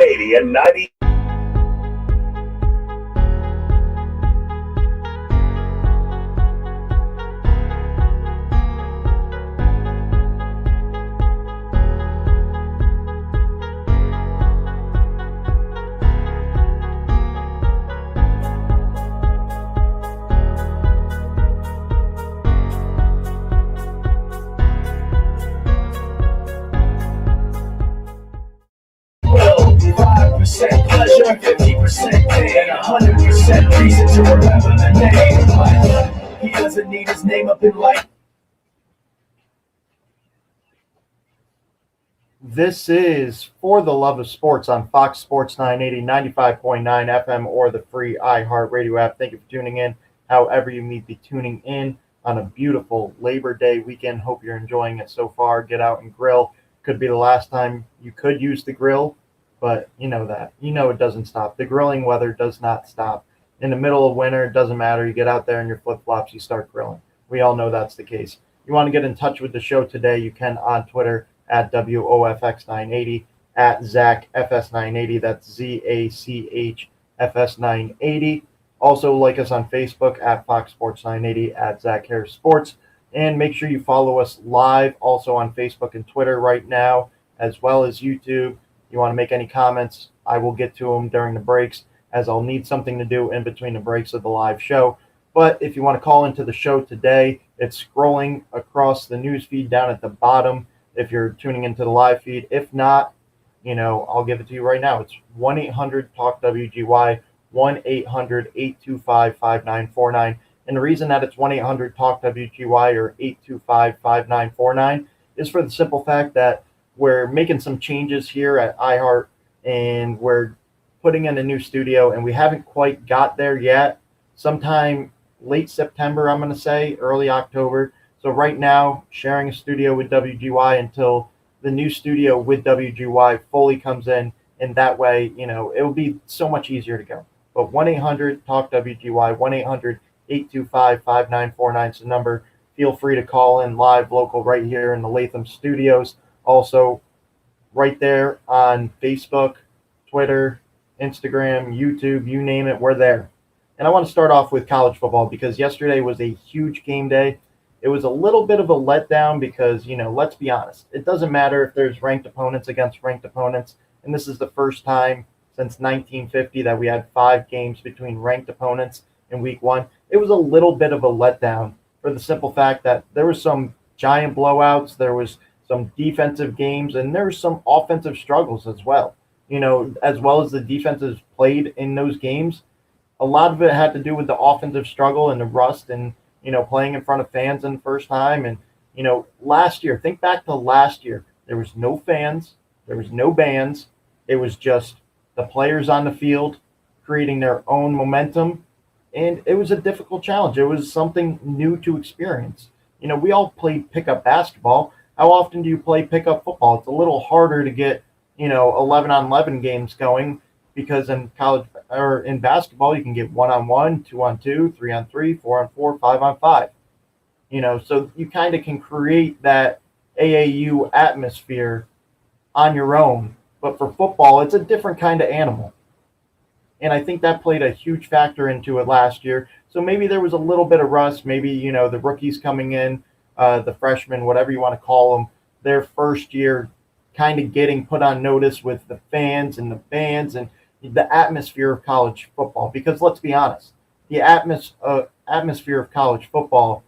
1080 and 90. Pleasure, 50% pain, 100% reason to remember the name. He doesn't need his name up in light. This is For the Love of Sports on Fox Sports 980, 95.9 FM, or the free iHeartRadio app. Thank you for tuning in, however you may be tuning in on a beautiful Labor Day weekend. Hope you're enjoying it so far. Get out and grill. Could be the last time you could use the grill. But you know that. You know it doesn't stop. The grilling weather does not stop. In the middle of winter, it doesn't matter. You get out there in your flip-flops, you start grilling. We all know that's the case. You want to get in touch with the show today, you can on Twitter at WOFX980, at ZachFS980. That's ZACHFS980. Also, like us on Facebook at Fox Sports 980, at Zach Harris Sports. And make sure you follow us live also on Facebook and Twitter right now, as well as YouTube. You want to make any comments, I will get to them during the breaks, as I'll need something to do in between the breaks of the live show. But if you want to call into the show today, it's scrolling across the news feed down at the bottom if you're tuning into the live feed. If not, I'll give it to you right now. It's 1-800-TALK-WGY, 1-800-825-5949. And the reason that it's 1-800-TALK-WGY or 825-5949 is for the simple fact that we're making some changes here at iHeart, and we're putting in a new studio, and we haven't quite got there yet. Sometime late September, I'm going to say, early October. So right now, sharing a studio with WGY until the new studio with WGY fully comes in, and that way, it'll be so much easier to go. But 1-800-TALK-WGY, 1-800-825-5949 is the number. Feel free to call in live, local, right here in the Latham Studios. Also, right there on Facebook, Twitter, Instagram, YouTube, you name it, we're there. And I want to start off with college football because yesterday was a huge game day. It was a little bit of a letdown because, let's be honest. It doesn't matter if there's ranked opponents against ranked opponents. And this is the first time since 1950 that we had 5 games between ranked opponents in week 1. It was a little bit of a letdown for the simple fact that there was some giant blowouts. There was some defensive games, and there's some offensive struggles as well. As well as the defenses played in those games, a lot of it had to do with the offensive struggle and the rust and, playing in front of fans in the first time. And, last year, think back to last year, there was no fans, there was no bands. It was just the players on the field creating their own momentum. And it was a difficult challenge. It was something new to experience. We all played pickup basketball. How often do you play pickup football? It's a little harder to get, 11-on-11 games going because in college or in basketball, you can get 1-on-1, 2-on-2, 3-on-3, 4-on-4, 5-on-5. So you kind of can create that AAU atmosphere on your own. But for football, it's a different kind of animal. And I think that played a huge factor into it last year. So maybe there was a little bit of rust. Maybe, the rookies coming in, the freshmen, whatever you want to call them, their first year kind of getting put on notice with the fans and the bands and the atmosphere of college football. Because let's be honest, the atmosphere of college football,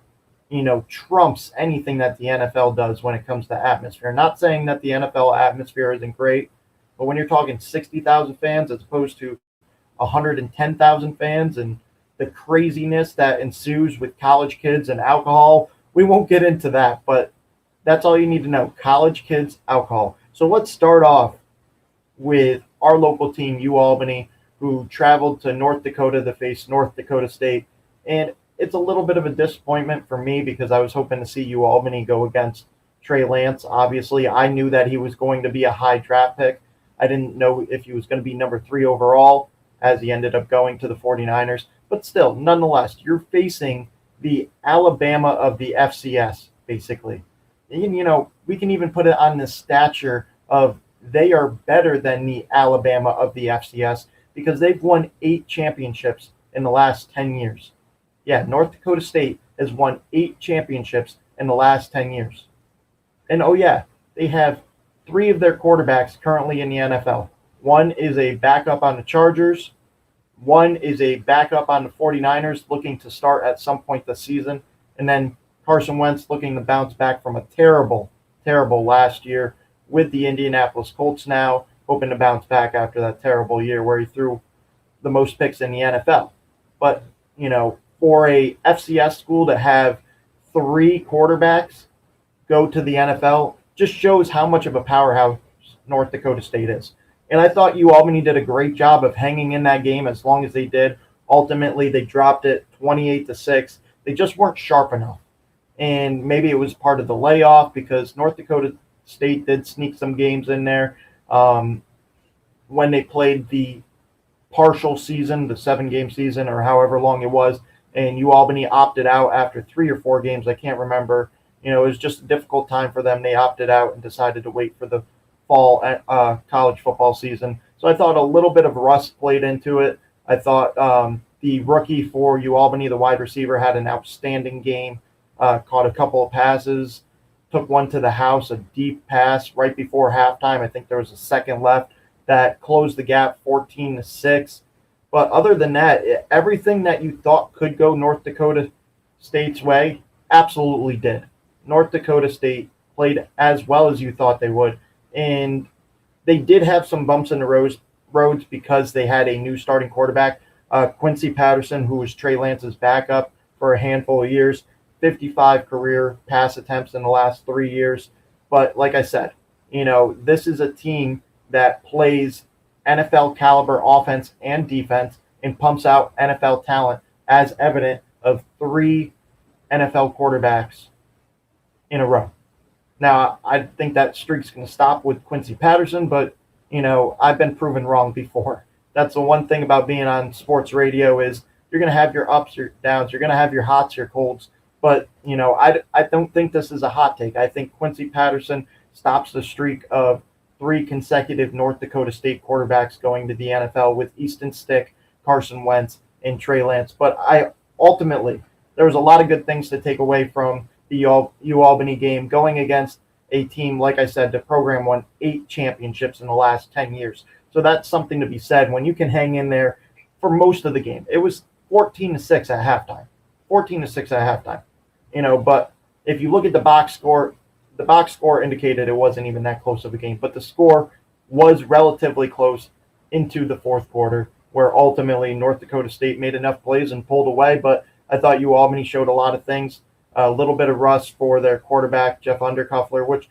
trumps anything that the NFL does when it comes to atmosphere. Not saying that the NFL atmosphere isn't great, but when you're talking 60,000 fans as opposed to 110,000 fans and the craziness that ensues with college kids and alcohol, we won't get into that, but that's all you need to know. College kids, alcohol. So let's start off with our local team, UAlbany, who traveled to North Dakota to face North Dakota State. And it's a little bit of a disappointment for me because I was hoping to see UAlbany go against Trey Lance. Obviously, I knew that he was going to be a high draft pick. I didn't know if he was going to be number 3 overall, as he ended up going to the 49ers. But still, nonetheless, you're facing the Alabama of the FCS, basically. And, we can even put it on the stature of they are better than the Alabama of the FCS because they've won 8 championships in the last 10 years. Yeah, North Dakota State has won 8 championships in the last 10 years. And oh, yeah, they have 3 of their quarterbacks currently in the NFL. One is a backup on the Chargers. One is a backup on the 49ers looking to start at some point this season. And then Carson Wentz looking to bounce back from a terrible, terrible last year with the Indianapolis Colts now, hoping to bounce back after that terrible year where he threw the most picks in the NFL. But, for a FCS school to have 3 quarterbacks go to the NFL just shows how much of a powerhouse North Dakota State is. And I thought UAlbany did a great job of hanging in that game as long as they did. Ultimately, they dropped it 28-6. They just weren't sharp enough. And maybe it was part of the layoff because North Dakota State did sneak some games in there when they played the partial season, the 7-game season or however long it was. And UAlbany opted out after 3 or 4 games. I can't remember. It was just a difficult time for them. They opted out and decided to wait for the fall college football season. So I thought a little bit of rust played into it. I thought the rookie for UAlbany, the wide receiver, had an outstanding game, caught a couple of passes, took one to the house, a deep pass right before halftime. I think there was a second left that closed the gap 14-6. But other than that, everything that you thought could go North Dakota State's way absolutely did. North Dakota State played as well as you thought they would. And they did have some bumps in the roads because they had a new starting quarterback, Quincy Patterson, who was Trey Lance's backup for a handful of years, 55 career pass attempts in the last 3 years. But like I said, this is a team that plays NFL caliber offense and defense and pumps out NFL talent as evident of 3 NFL quarterbacks in a row. Now, I think that streak's going to stop with Quincy Patterson, but, I've been proven wrong before. That's the one thing about being on sports radio is you're going to have your ups, your downs, you're going to have your hots, your colds. But, I don't think this is a hot take. I think Quincy Patterson stops the streak of 3 consecutive North Dakota State quarterbacks going to the NFL with Easton Stick, Carson Wentz, and Trey Lance. But ultimately, there was a lot of good things to take away from the UAlbany game going against a team, like I said, the program won 8 championships in the last 10 years. So that's something to be said when you can hang in there for most of the game. It was 14-6 at halftime. 14-6 at halftime. But if you look at the box score indicated it wasn't even that close of a game. But the score was relatively close into the fourth quarter, where ultimately North Dakota State made enough plays and pulled away. But I thought UAlbany showed a lot of things. A little bit of rust for their quarterback, Jeff Undercuffler, which,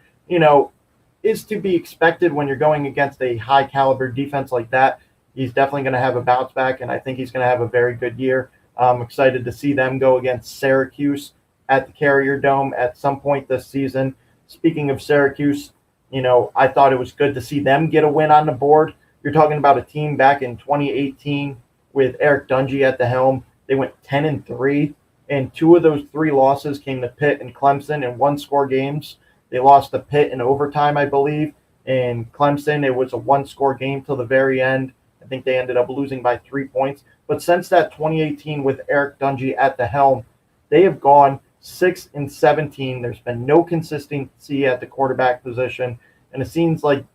is to be expected when you're going against a high-caliber defense like that. He's definitely going to have a bounce back, and I think he's going to have a very good year. I'm excited to see them go against Syracuse at the Carrier Dome at some point this season. Speaking of Syracuse, I thought it was good to see them get a win on the board. You're talking about a team back in 2018 with Eric Dungy at the helm. They went 10-3. And 2 of those 3 losses came to Pitt and Clemson in one-score games. They lost to Pitt in overtime, I believe. And Clemson, it was a one-score game till the very end. I think they ended up losing by 3 points. But since that 2018 with Eric Dungy at the helm, they have gone 6-17. There's been no consistency at the quarterback position. And it seems like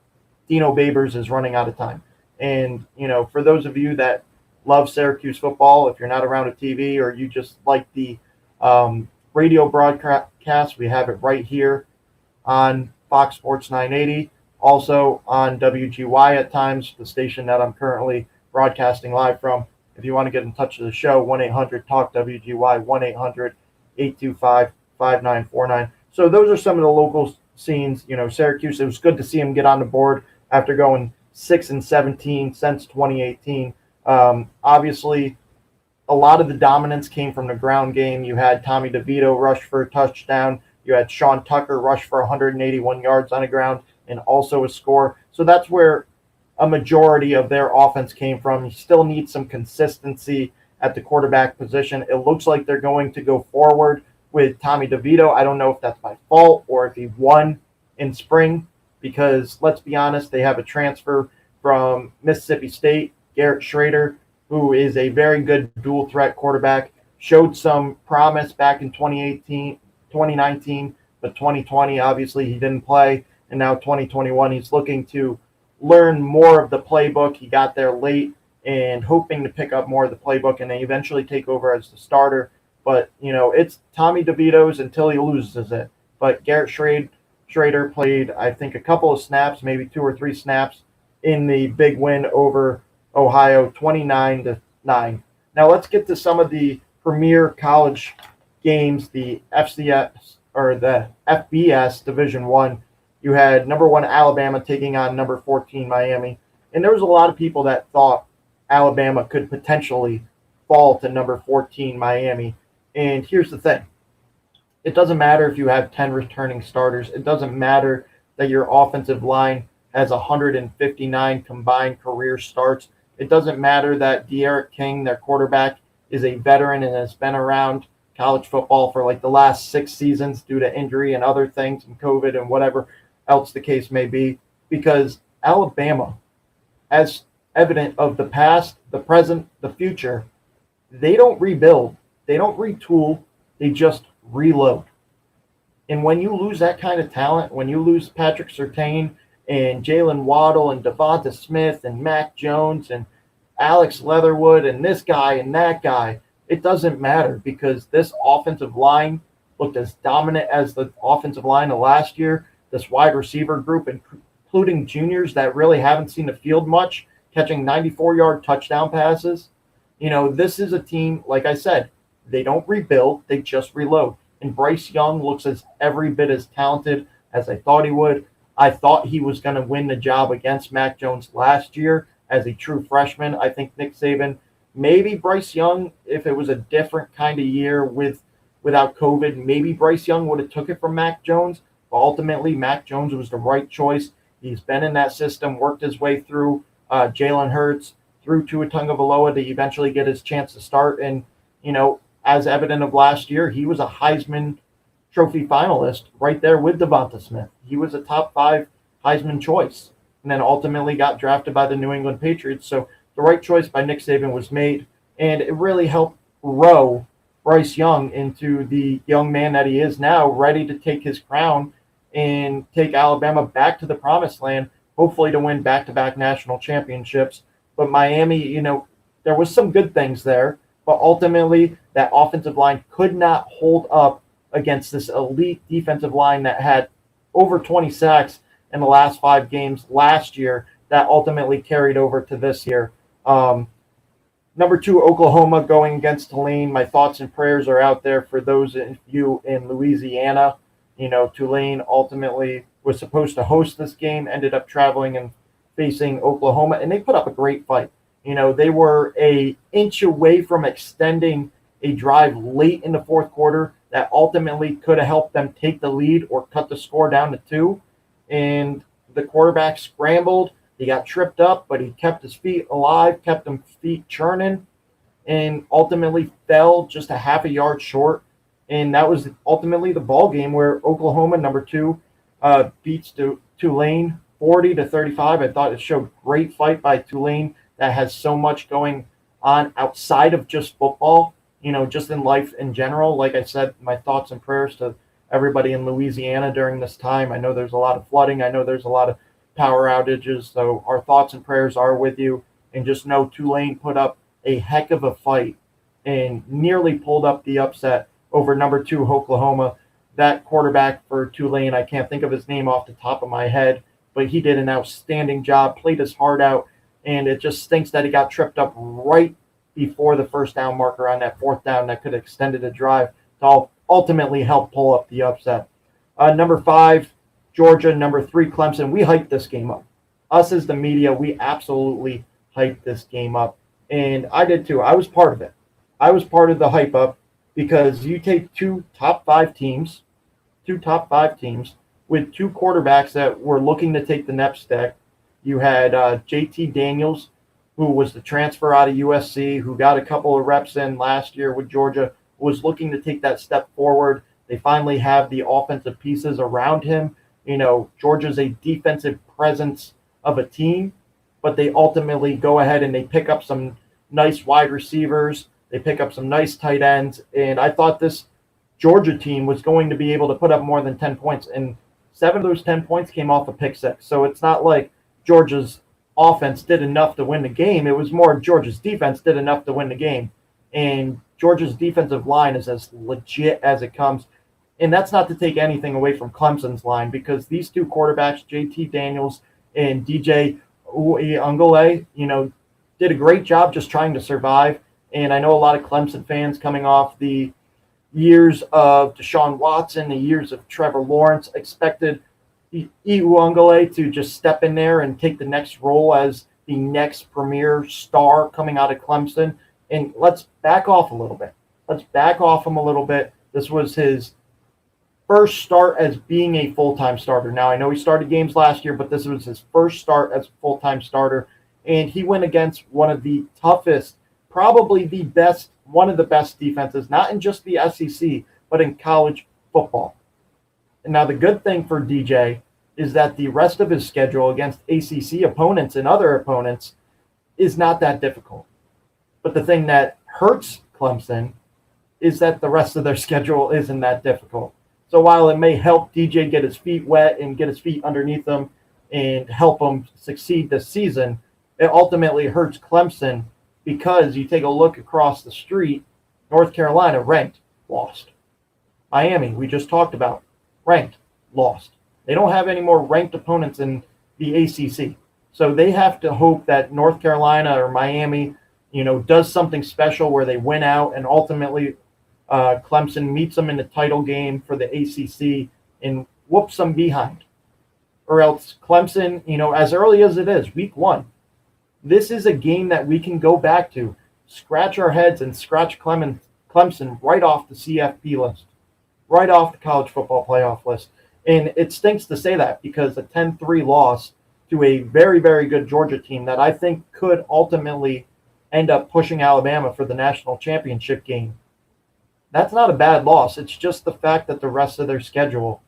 Dino Babers is running out of time. And, for those of you that love Syracuse football, if you're not around a TV or you just like the radio broadcast, we have it right here on Fox Sports 980, also on WGY at times, the station that I'm currently broadcasting live from. If you want to get in touch with the show, 1-800-TALK-WGY, 1-800-825-5949. So those are some of the local scenes. Syracuse, it was good to see him get on the board after going 6-17 since 2018. Obviously, a lot of the dominance came from the ground game. You had Tommy DeVito rush for a touchdown. You had Sean Tucker rush for 181 yards on the ground and also a score. So that's where a majority of their offense came from. You still need some consistency at the quarterback position. It looks like they're going to go forward with Tommy DeVito. I don't know if that's by fault or if he won in spring because let's be honest, they have a transfer from Mississippi State, Garrett Schrader, who is a very good dual threat quarterback, showed some promise back in 2019, but 2020, obviously he didn't play. And now 2021, he's looking to learn more of the playbook. He got there late and hoping to pick up more of the playbook and then eventually take over as the starter. But, it's Tommy DeVito's until he loses it. But Garrett Schrader played, I think, a couple of snaps, maybe 2 or 3 snaps in the big win over Ohio, 29-9. Now let's get to some of the premier college games, the FCS or the FBS Division I. You had number 1 Alabama taking on number 14 Miami. And there was a lot of people that thought Alabama could potentially fall to number 14 Miami. And here's the thing. It doesn't matter if you have 10 returning starters. It doesn't matter that your offensive line has 159 combined career starts. It doesn't matter that De'Aaron King, their quarterback, is a veteran and has been around college football for like the last 6 seasons due to injury and other things and COVID and whatever else the case may be, because Alabama, as evident of the past, the present, the future, they don't rebuild, they don't retool, they just reload. And when you lose that kind of talent, when you lose Patrick Surtain and Jalen Waddle and Devonta Smith and Mac Jones and Alex Leatherwood and this guy and that guy, it doesn't matter, because this offensive line looked as dominant as the offensive line of last year. This wide receiver group, including juniors that really haven't seen the field much, catching 94-yard touchdown passes. This is a team, like I said, they don't rebuild, they just reload. And Bryce Young looks as every bit as talented as I thought he would. I thought he was going to win the job against Mac Jones last year as a true freshman. I think Nick Saban, maybe Bryce Young, if it was a different kind of year without COVID, maybe Bryce Young would have took it from Mac Jones. But ultimately, Mac Jones was the right choice. He's been in that system, worked his way through Jalen Hurts, through Tua Tagovailoa to eventually get his chance to start. And, as evident of last year, he was a Heisman Trophy finalist right there with Devonta Smith. He was a top 5 Heisman choice and then ultimately got drafted by the New England Patriots. So the right choice by Nick Saban was made, and it really helped grow Bryce Young into the young man that he is now, ready to take his crown and take Alabama back to the promised land, hopefully to win back-to-back national championships. But Miami, there was some good things there, but ultimately that offensive line could not hold up against this elite defensive line that had over 20 sacks in the last 5 games last year that ultimately carried over to this year. Number 2, Oklahoma going against Tulane. My thoughts and prayers are out there for those of you in Louisiana. Tulane ultimately was supposed to host this game, ended up traveling and facing Oklahoma, and they put up a great fight. They were an inch away from extending a drive late in the fourth quarter that ultimately could have helped them take the lead or cut the score down to 2. And the quarterback scrambled. He got tripped up, but he kept his feet alive, kept his feet churning, and ultimately fell just a half a yard short. And that was ultimately the ball game where Oklahoma, number 2, beats Tulane 40-35. I thought it showed great fight by Tulane that has so much going on outside of just football, just in life in general. Like I said, my thoughts and prayers to everybody in Louisiana during this time. I know there's a lot of flooding. I know there's a lot of power outages. So our thoughts and prayers are with you. And just know Tulane put up a heck of a fight and nearly pulled up the upset over number 2 Oklahoma. That quarterback for Tulane, I can't think of his name off the top of my head, but he did an outstanding job, played his heart out, and it just stinks that he got tripped up right before the first down marker on that 4th down that could have extended the drive to ultimately help pull up the upset. Number 5, Georgia. Number 3, Clemson. We hyped this game up. Us as the media, we absolutely hyped this game up. And I did too. I was part of it. I was part of the hype up because you take 2 top 5 teams with 2 quarterbacks that were looking to take the next step. You had JT Daniels, who was the transfer out of USC, who got a couple of reps in last year with Georgia, was looking to take that step forward. They finally have the offensive pieces around him. Georgia's a defensive presence of a team, but they ultimately go ahead and they pick up some nice wide receivers. They pick up some nice tight ends. And I thought this Georgia team was going to be able to put up more than 10 points. And 7 of those 10 points came off a pick six. So it's not like Georgia's offense did enough to win the game. It was more Georgia's defense did enough to win the game. And Georgia's defensive line is as legit as it comes. And that's not to take anything away from Clemson's line, because these two quarterbacks, JT Daniels and DJ Uiagalelei, did a great job just trying to survive. And I know a lot of Clemson fans coming off the years of Deshaun Watson, the years of Trevor Lawrence, expected Uiagalelei to just step in there and take the next role as the next premier star coming out of Clemson. And let's back off a little bit. Let's back off him a little bit. This was his first start as being a full-time starter. Now, I know he started games last year, but this was his first start as a full-time starter. And he went against one of the toughest, probably the best, one of the best defenses, not in just the SEC, but in college football. And now the good thing for DJ is that the rest of his schedule against ACC opponents and other opponents is not that difficult. But the thing that hurts Clemson is that the rest of their schedule isn't that difficult. So while it may help DJ get his feet wet and get his feet underneath him and help him succeed this season, it ultimately hurts Clemson, because you take a look across the street, North Carolina ranked, lost. Miami, we just talked about, ranked, lost. They don't have any more ranked opponents in the ACC. So they have to hope that North Carolina or Miami, does something special where they win out, and ultimately Clemson meets them in the title game for the ACC and whoops them behind. Or else Clemson, as early as it is, week 1, this is a game that we can go back to, scratch our heads and scratch Clemson right off the CFP list, right off the college football playoff list. And it stinks to say that, because a 10-3 loss to a very, very good Georgia team that I think could ultimately end up pushing Alabama for the national championship game, that's not a bad loss. It's just the fact that the rest of their schedule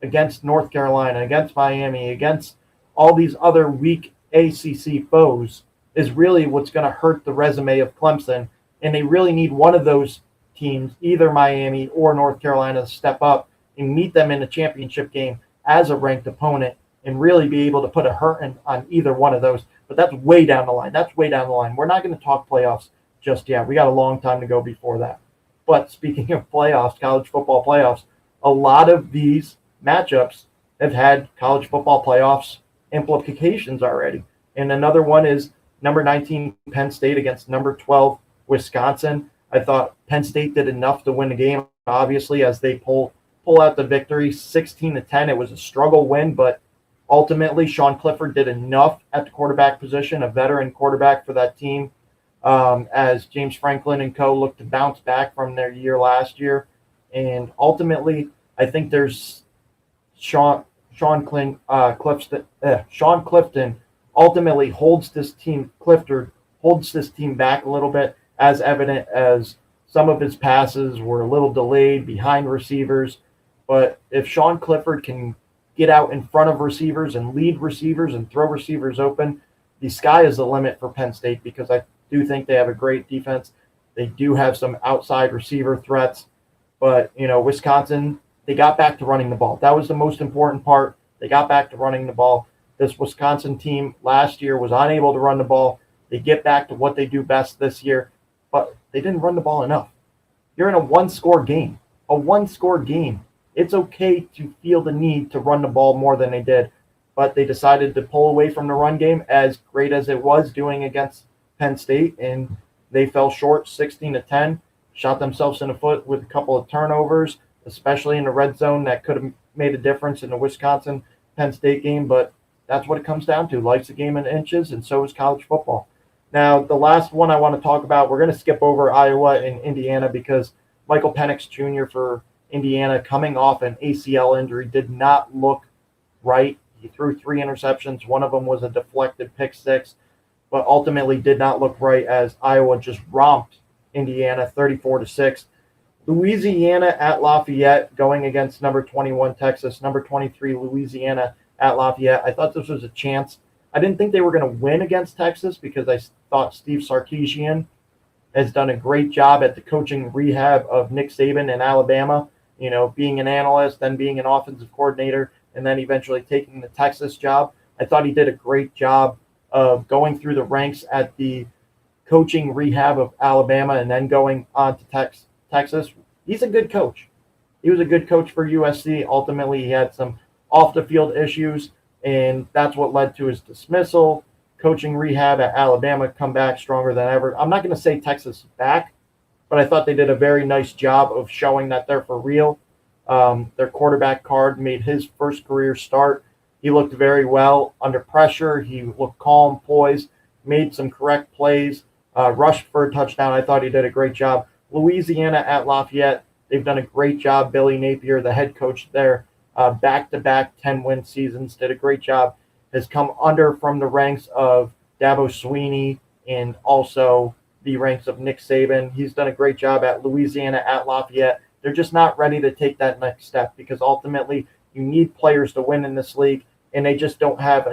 against North Carolina, against Miami, against all these other weak ACC foes is really what's going to hurt the resume of Clemson. And they really need one of those teams, either Miami or North Carolina, to step up and meet them in the championship game as a ranked opponent and really be able to put a hurt on either one of those. But that's way down the line. We're not going to talk playoffs just yet. We got a long time to go before that. But speaking of playoffs, college football playoffs, a lot of these matchups have had college football playoffs implications already. And another one is number 19 Penn State against number 12 Wisconsin. I thought Penn State did enough to win the game, obviously, as they pull out the victory 16-10. It was a struggle win, but ultimately Sean Clifford did enough at the quarterback position, a veteran quarterback for that team, as James Franklin and co. look to bounce back from their year last year. And ultimately, I think there's Sean Clifton ultimately holds this team back a little bit, as evident as some of his passes were a little delayed behind receivers. But if Sean Clifford can get out in front of receivers and lead receivers and throw receivers open, the sky is the limit for Penn State, because I do think they have a great defense. They do have some outside receiver threats. But, Wisconsin, they got back to running the ball. That was the most important part. They got back to running the ball. This Wisconsin team last year was unable to run the ball. They get back to what they do best this year, but they didn't run the ball enough. You're in a one-score game. It's okay to feel the need to run the ball more than they did, but they decided to pull away from the run game, as great as it was doing against Penn State, and they fell short 16-10, shot themselves in the foot with a couple of turnovers, especially in the red zone, that could have made a difference in the Wisconsin-Penn State game, but that's what it comes down to. Life's a game in inches, and so is college football. Now, the last one I want to talk about, we're going to skip over Iowa and Indiana, because Michael Penix Jr. for Indiana, coming off an ACL injury, did not look right. He threw 3 interceptions. One of them was a deflected pick six, but ultimately did not look right, as Iowa just romped Indiana 34-6. Louisiana at Lafayette going against number 21 Texas, number 23 Louisiana at Lafayette. I thought this was a chance. I didn't think they were going to win against Texas because I thought Steve Sarkisian has done a great job at the coaching rehab of Nick Saban in Alabama, being an analyst, then being an offensive coordinator, and then eventually taking the Texas job. I thought he did a great job of going through the ranks at the coaching rehab of Alabama and then going on to Texas. He's a good coach. He was a good coach for USC. Ultimately, he had some off-the-field issues, and that's what led to his dismissal. Coaching rehab at Alabama, come back stronger than ever. I'm not going to say Texas is back, but I thought they did a very nice job of showing that they're for real. Their quarterback Card made his first career start. He looked very well under pressure. He looked calm, poised, made some correct plays, rushed for a touchdown. I thought he did a great job. Louisiana at Lafayette, they've done a great job. Billy Napier, the head coach there, back-to-back 10-win seasons, did a great job. Has come under from the ranks of Dabo Swinney and also the ranks of Nick Saban. He's done a great job at Louisiana at Lafayette. They're just not ready to take that next step because ultimately you need players to win in this league, and they just don't have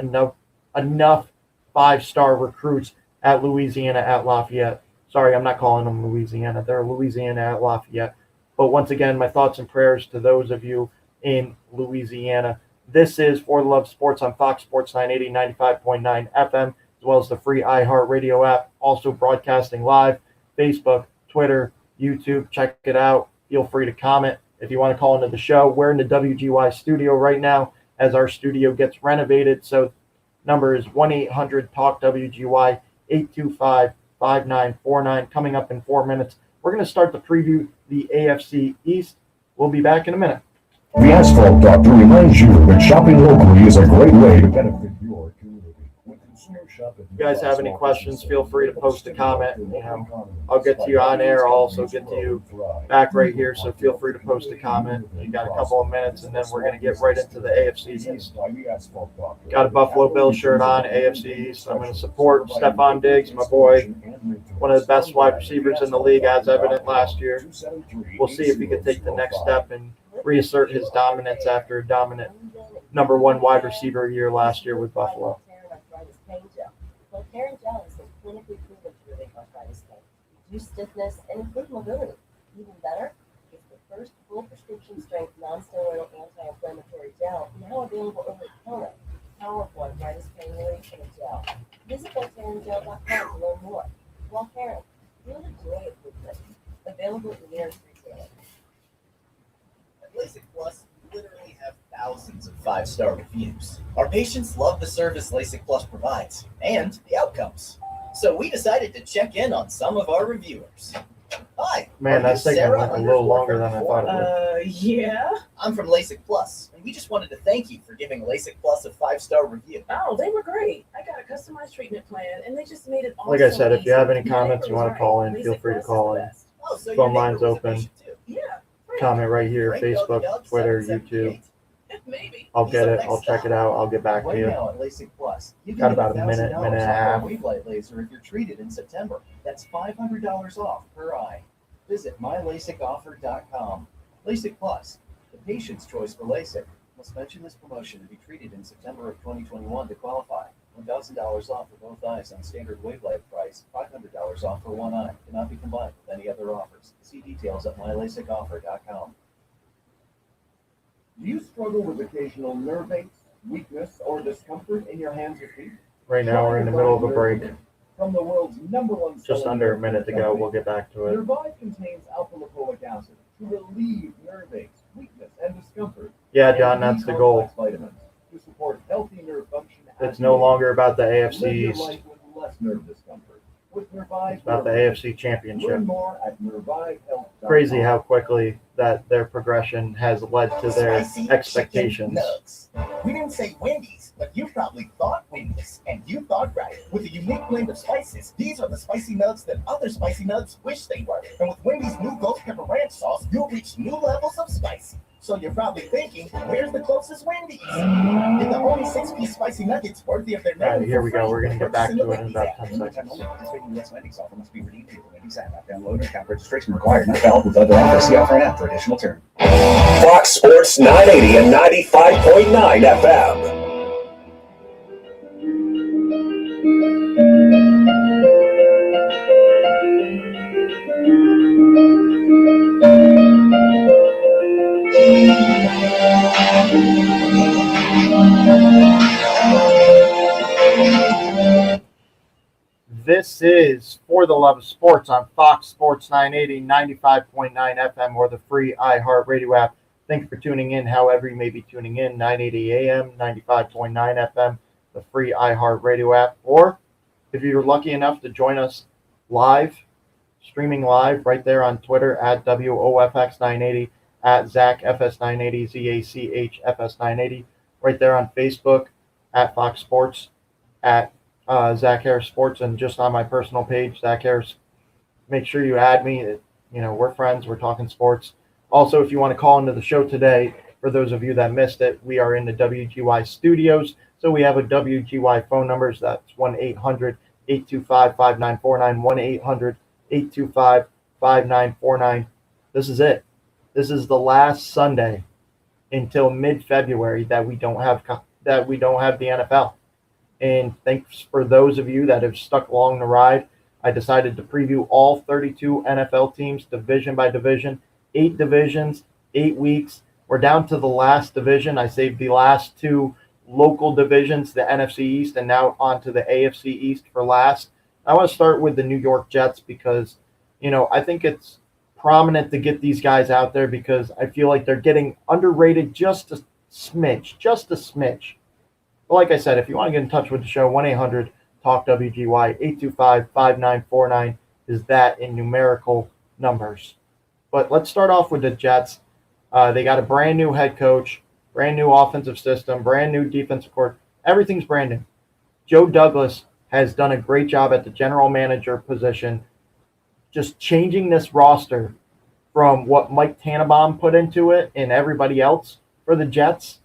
enough five-star recruits at Louisiana at Lafayette. Sorry, I'm not calling them Louisiana. They're Louisiana at Lafayette. But once again, my thoughts and prayers to those of you in Louisiana. This is For the Love Sports on Fox Sports 980, 95.9 FM, as well as the free iHeartRadio app. Also broadcasting live, Facebook, Twitter, YouTube. Check it out. Feel free to comment if you want to call into the show. We're in the WGY studio right now as our studio gets renovated. So number is 1-800-TALK-WGY, 825-5949. Coming up in 4 minutes, we're going to start to preview the AFC East. We'll be back in a minute. The Asphalt Doctor reminds you that shopping locally is a great way to benefit your community. When consumers shop at If you guys have any questions, feel free to post a comment. I'll get to you on air. I'll also get to you back right here, so feel free to post a comment. You got a couple of minutes, and then we're going to get right into the AFC East. Got a Buffalo Bills shirt on, AFC East. I'm going to support Stephon Diggs, my boy, one of the best wide receivers in the league, as evident last year. We'll see if he can take the next step and reassert his dominance after a dominant number one wide receiver year last year with Buffalo. Voltaren gel is clinically proven to relieve arthritis pain, reduce stiffness, and improve mobility. Even better, it's the first full prescription strength non-steroidal anti-inflammatory gel now available over the counter. Powerful arthritis pain relief in a gel. Visit VoltarenGel.com to learn more. Voltaren, feel the joy of movement. Available in the nearest retailer. LASIK Plus literally have thousands of 5-star reviews. Our patients love the service LASIK Plus provides and the outcomes. So we decided to check in on some of our reviewers. Hi. Man, that segment went a little longer than I thought it would. Yeah. I'm from LASIK Plus, and we just wanted to thank you for giving LASIK Plus a 5-star review. Oh, they were great. I got a customized treatment plan, and they just made it all Like I so said, if you have any easy. comments you want to Right. call in, LASIK feel free to Plus is call the in. best. Oh, so Phone your line's neighbor was a open. patient too. Yeah. Right. Comment right here, Frank Facebook, Dog Twitter, 778. YouTube. Maybe. I'll get it. I'll check it out. I'll get back to Right you. now at LASIK Plus, you Got can get about a minute, $1,000 minute and a off half. our wave light laser if you're treated in September. That's $500 off per eye. Visit mylasicoffer.com. LASIK Plus, the patient's choice for LASIK. Must mention this promotion to be treated in September of 2021 to qualify. $1,000 off for both eyes on standard wave light price. $500 off for one eye. Cannot be combined with any other offers. See details at mylasicoffer.com. Do you struggle with occasional nerve aches, weakness, or discomfort in your hands or feet? Right now, we're in the middle of a break. From the world's #1 Just under a minute to go. We'll get back to it. Nervive contains alpha-lipoic acid to relieve nerve aches, weakness, and discomfort. Yeah, John, that's the goal. Vitamins to support healthy nerve function. It's no longer about the AFC Live your East. life with less nerve discomfort. With Nervive, It's about the AFC Championship. Learn more at nervivehealth.com. Crazy how quickly that their progression has led to their Spicy expectations. chicken nugs. We didn't say Wendy's, but you probably thought Wendy's, and you thought right. With a unique blend of spices, these are the spicy nugs that other spicy nugs wish they were. And with Wendy's new ghost pepper ranch sauce, you'll reach new levels of spicy. So you're probably thinking, where's the closest Wendy's? Get the only 6-piece spicy nuggets worthy of their name. All right, here we go. We're going to get back to it in about 10 seconds. Participating U.S. Wendy's offer must be redeemed through the Wendy's app. Download account registration required. Not valid with other offers. See offer and app for additional terms. Fox Sports 980 and 95.9 FM. This is For the Love of Sports on Fox Sports 980, 95.9 FM, or the free iHeartRadio app. Thank you for tuning in, however you may be tuning in, 980 AM, 95.9 FM, the free iHeartRadio app. Or if you're lucky enough to join us live, streaming live right there on Twitter at WOFX980, at ZachFS980, ZACHFS980, right there on Facebook at Fox Sports, at Zach Harris Sports, and just on my personal page, Zach Harris. Make sure you add me. You know, we're friends. We're talking sports. Also, if you want to call into the show today, for those of you that missed it, we are in the WGY studios. So we have a WGY phone numbers. That's 1-800-825-5949, 1-800-825-5949. This is it. This is the last Sunday until mid-February that we don't have the NFL. And thanks for those of you that have stuck along the ride. I decided to preview all 32 NFL teams, division by division, 8 divisions, 8 weeks. We're down to the last division. I saved the last 2 local divisions, the NFC East, and now on to the AFC East for last. I want to start with the New York Jets because, you know, I think it's prominent to get these guys out there because I feel like they're getting underrated just a smidge. Like I said, if you want to get in touch with the show, 1-800-TALK-WGY, 825-5949 is that in numerical numbers. But let's start off with the Jets. They got a brand new head coach, brand new offensive system, brand new defensive court. Everything's brand new. Joe Douglas has done a great job at the general manager position, just changing this roster from what Mike Tannenbaum put into it and everybody else for the Jets,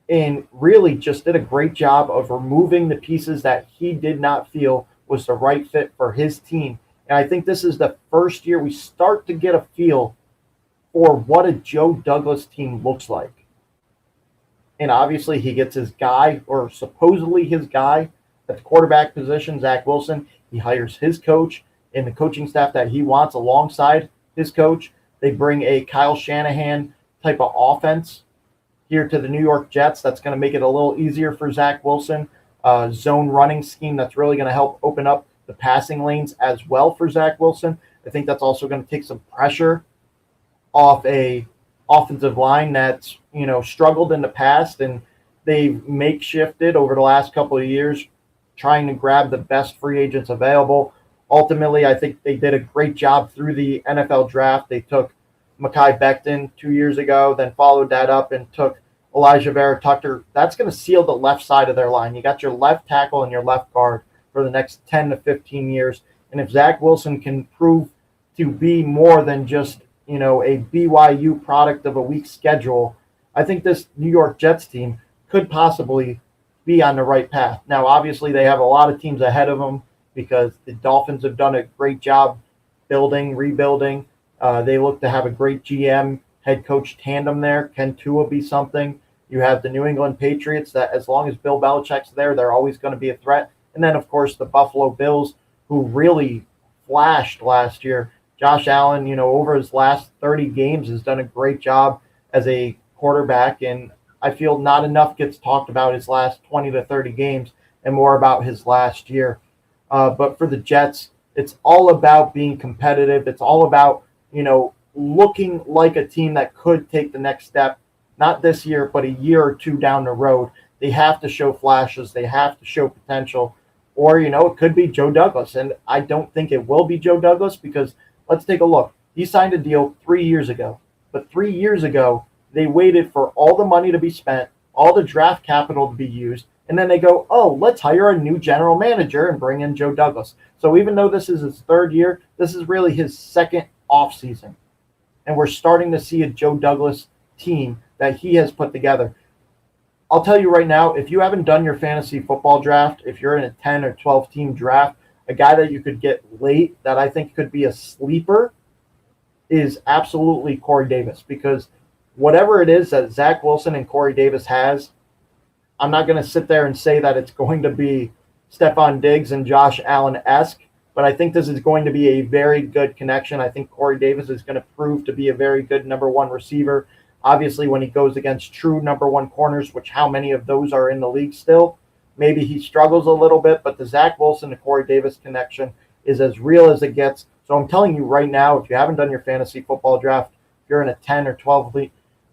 and really just did a great job of removing the pieces that he did not feel was the right fit for his team. And I think this is the first year we start to get a feel for what a Joe Douglas team looks like. And obviously he gets his guy, or supposedly his guy, at the quarterback position, Zach Wilson. He hires his coach and the coaching staff that he wants alongside his coach. They bring a Kyle Shanahan type of offense here to the New York Jets. That's going to make it a little easier for Zach Wilson. Zone running scheme that's really going to help open up the passing lanes as well for Zach Wilson. I think that's also going to take some pressure off a offensive line that's, you know, struggled in the past, and they've makeshifted over the last couple of years trying to grab the best free agents available. Ultimately, I think they did a great job through the NFL draft. They took Mekhi Becton 2 years ago, then followed that up and took Elijah Vera-Tucker. That's going to seal the left side of their line. You got your left tackle and your left guard for the next 10 to 15 years. And if Zach Wilson can prove to be more than just, you know, a BYU product of a weak schedule, I think this New York Jets team could possibly be on the right path. Now, obviously, they have a lot of teams ahead of them because the Dolphins have done a great job rebuilding. They look to have a great GM head coach tandem there. Can Tua be something? You have the New England Patriots that, as long as Bill Belichick's there, they're always going to be a threat. And then, of course, the Buffalo Bills, who really flashed last year. Josh Allen, you know, over his last 30 games has done a great job as a quarterback, and I feel not enough gets talked about his last 20 to 30 games and more about his last year. But for the Jets, it's all about being competitive. It's all about, you know, looking like a team that could take the next step, not this year, but a year or two down the road. They have to show flashes. They have to show potential. Or, you know, it could be Joe Douglas. And I don't think it will be Joe Douglas because let's take a look. He signed a deal 3 years ago. But 3 years ago, they waited for all the money to be spent, all the draft capital to be used, and then they go, oh, let's hire a new general manager and bring in Joe Douglas. So even though this is his third year, this is really his second offseason. And we're starting to see a Joe Douglas team that he has put together. I'll tell you right now, if you haven't done your fantasy football draft, if you're in a 10 or 12 team draft, a guy that you could get late that I think could be a sleeper is absolutely Corey Davis, because whatever it is that Zach Wilson and Corey Davis has, I'm not going to sit there and say that it's going to be Stephon Diggs and Josh Allen-esque, but I think this is going to be a very good connection. I think Corey Davis is going to prove to be a very good number one receiver. Obviously, when he goes against true number one corners, which how many of those are in the league still, maybe he struggles a little bit, but the Zach Wilson to Corey Davis connection is as real as it gets. So I'm telling you right now, if you haven't done your fantasy football draft, if you're in a 10 or 12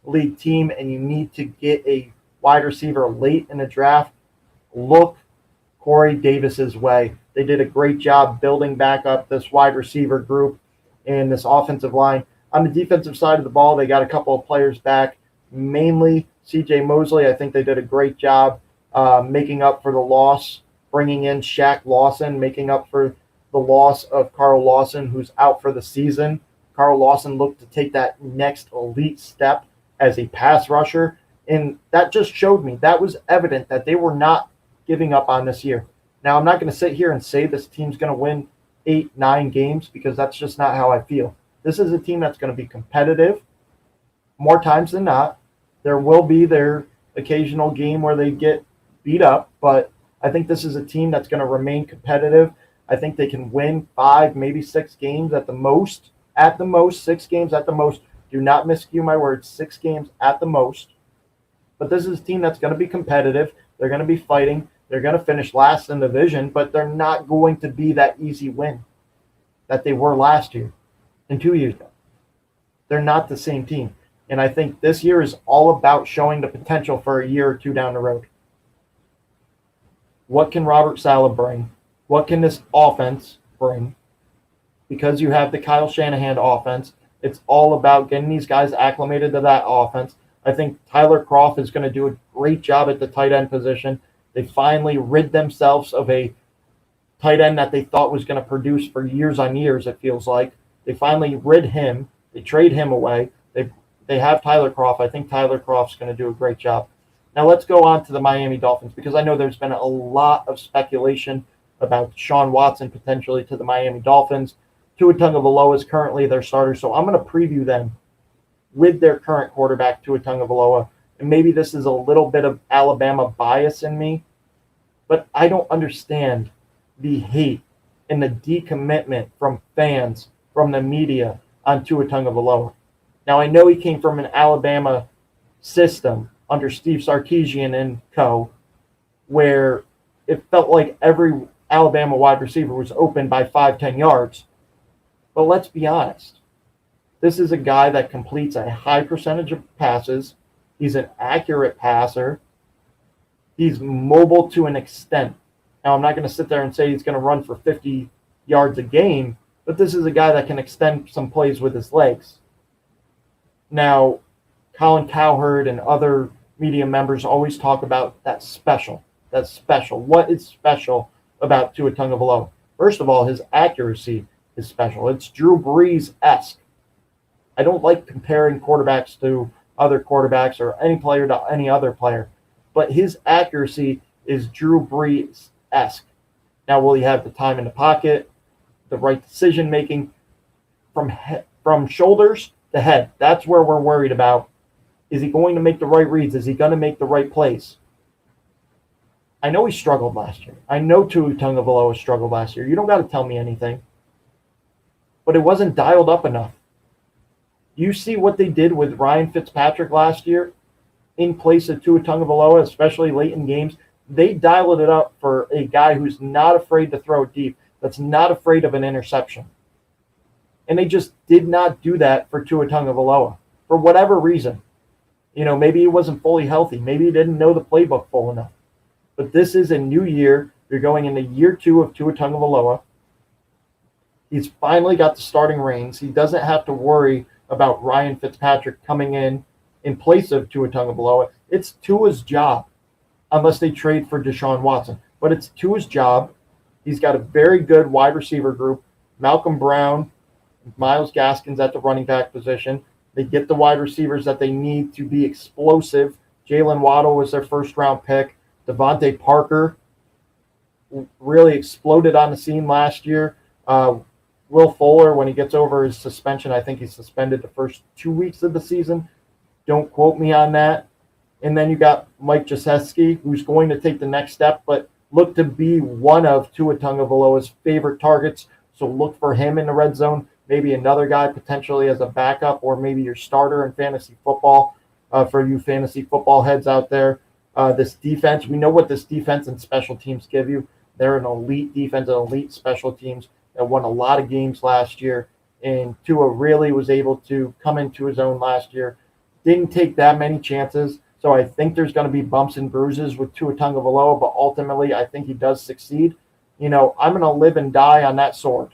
league team and you need to get a wide receiver late in the draft, look Corey Davis's way. They did a great job building back up this wide receiver group and this offensive line. On the defensive side of the ball, they got a couple of players back, mainly C.J. Mosley. I think they did a great job making up for the loss, bringing in Shaq Lawson, making up for the loss of Carl Lawson, who's out for the season. Carl Lawson looked to take that next elite step as a pass rusher, and that just showed me, that was evident that they were not giving up on this year. Now, I'm not going to sit here and say this team's going to win 8-9 games, because that's just not how I feel. This is a team that's going to be competitive more times than not. There will be their occasional game where they get beat up, but I think this is a team that's going to remain competitive. I think they can win 5, maybe 6 games at the most. At the most, 6 games at the most. Do not miscue my words, 6 games at the most. But this is a team that's going to be competitive. They're going to be fighting. They're going to finish last in the division, but they're not going to be that easy win that they were last year and 2 years ago. They're not the same team. And I think this year is all about showing the potential for a year or two down the road. What can Robert Saleh bring? What can this offense bring? Because you have the Kyle Shanahan offense, it's all about getting these guys acclimated to that offense. I think Tyler Kroft is going to do a great job at the tight end position. They finally rid themselves of a tight end that they thought was going to produce for years on years, it feels like. They finally rid him. They trade him away. They have Tyler Kroft. I think Tyler Kroft's going to do a great job. Now let's go on to the Miami Dolphins, because I know there's been a lot of speculation about Deshaun Watson potentially to the Miami Dolphins. Tua Tagovailoa is currently their starter, so I'm going to preview them with their current quarterback, Tua Tagovailoa. And maybe this is a little bit of Alabama bias in me, but I don't understand the hate and the decommitment from fans, from the media on Tua Tagovailoa. Now, I know he came from an Alabama system under Steve Sarkisian and co., where it felt like every Alabama wide receiver was open by 5-10 yards. But let's be honest. This is a guy that completes a high percentage of passes. He's an accurate passer. He's mobile to an extent. Now, I'm not going to sit there and say he's going to run for 50 yards a game, but this is a guy that can extend some plays with his legs. Now, Colin Cowherd and other media members always talk about that special. That's special. What is special about Tua Tagovailoa? First of all, his accuracy is special. It's Drew Brees-esque. I don't like comparing quarterbacks to other quarterbacks or any player to any other player, but his accuracy is Drew Brees-esque. Now, will he have the time in the pocket, the right decision-making from shoulders to head? That's where we're worried about. Is he going to make the right reads? Is he going to make the right plays? I know he struggled last year. I know Tua Tagovailoa struggled last year. You don't got to tell me anything. But it wasn't dialed up enough. You see what they did with Ryan Fitzpatrick last year in place of Tua Tagovailoa, especially late in games. They dialed it up for a guy who's not afraid to throw it deep, that's not afraid of an interception. And they just did not do that for Tua Tagovailoa for whatever reason. You know, maybe he wasn't fully healthy. Maybe he didn't know the playbook full enough. But this is a new year. You're going into year 2 of Tua Tagovailoa. He's finally got the starting reins. He doesn't have to worry about Ryan Fitzpatrick coming in place of Tua Tagovailoa. It's Tua's job, unless they trade for Deshaun Watson. But it's Tua's job. He's got a very good wide receiver group. Malcolm Brown, Myles Gaskins at the running back position. They get the wide receivers that they need to be explosive. Jalen Waddle was their first-round pick. Devontae Parker really exploded on the scene last year. Will Fuller, when he gets over his suspension, I think he's suspended the first 2 weeks of the season. Don't quote me on that. And then you got Mike Gesicki, who's going to take the next step, but look to be one of Tua Tagovailoa's favorite targets. So look for him in the red zone. Maybe another guy potentially as a backup, or maybe your starter in fantasy football. For you fantasy football heads out there, this defense, we know what this defense and special teams give you. They're an elite defense and elite special teams that won a lot of games last year. And Tua really was able to come into his own last year. Didn't take that many chances. So I think there's going to be bumps and bruises with Tua Tagovailoa, but ultimately I think he does succeed. I'm going to live and die on that sword.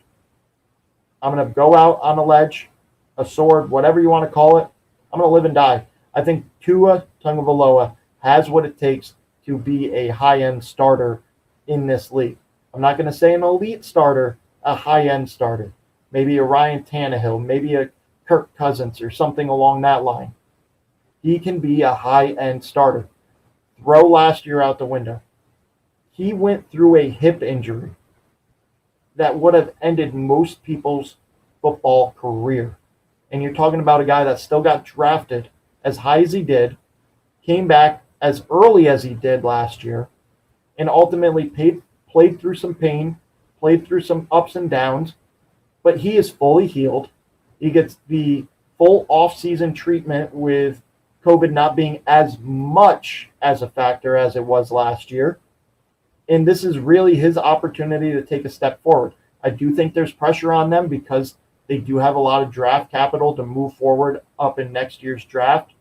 I'm going to go out on a ledge, a sword, whatever you want to call it. I'm going to live and die. I think Tua Tagovailoa has what it takes to be a high-end starter in this league. I'm not going to say an elite starter, a high-end starter. Maybe a Ryan Tannehill, maybe a Kirk Cousins or something along that line. He can be a high-end starter. Throw last year out the window. He went through a hip injury that would have ended most people's football career. And you're talking about a guy that still got drafted as high as he did, came back as early as he did last year, and ultimately played through some pain, played through some ups and downs, but he is fully healed. He gets the full off-season treatment with COVID not being as much as a factor as it was last year. And this is really his opportunity to take a step forward. I do think there's pressure on them because they do have a lot of draft capital to move forward up in next year's draft.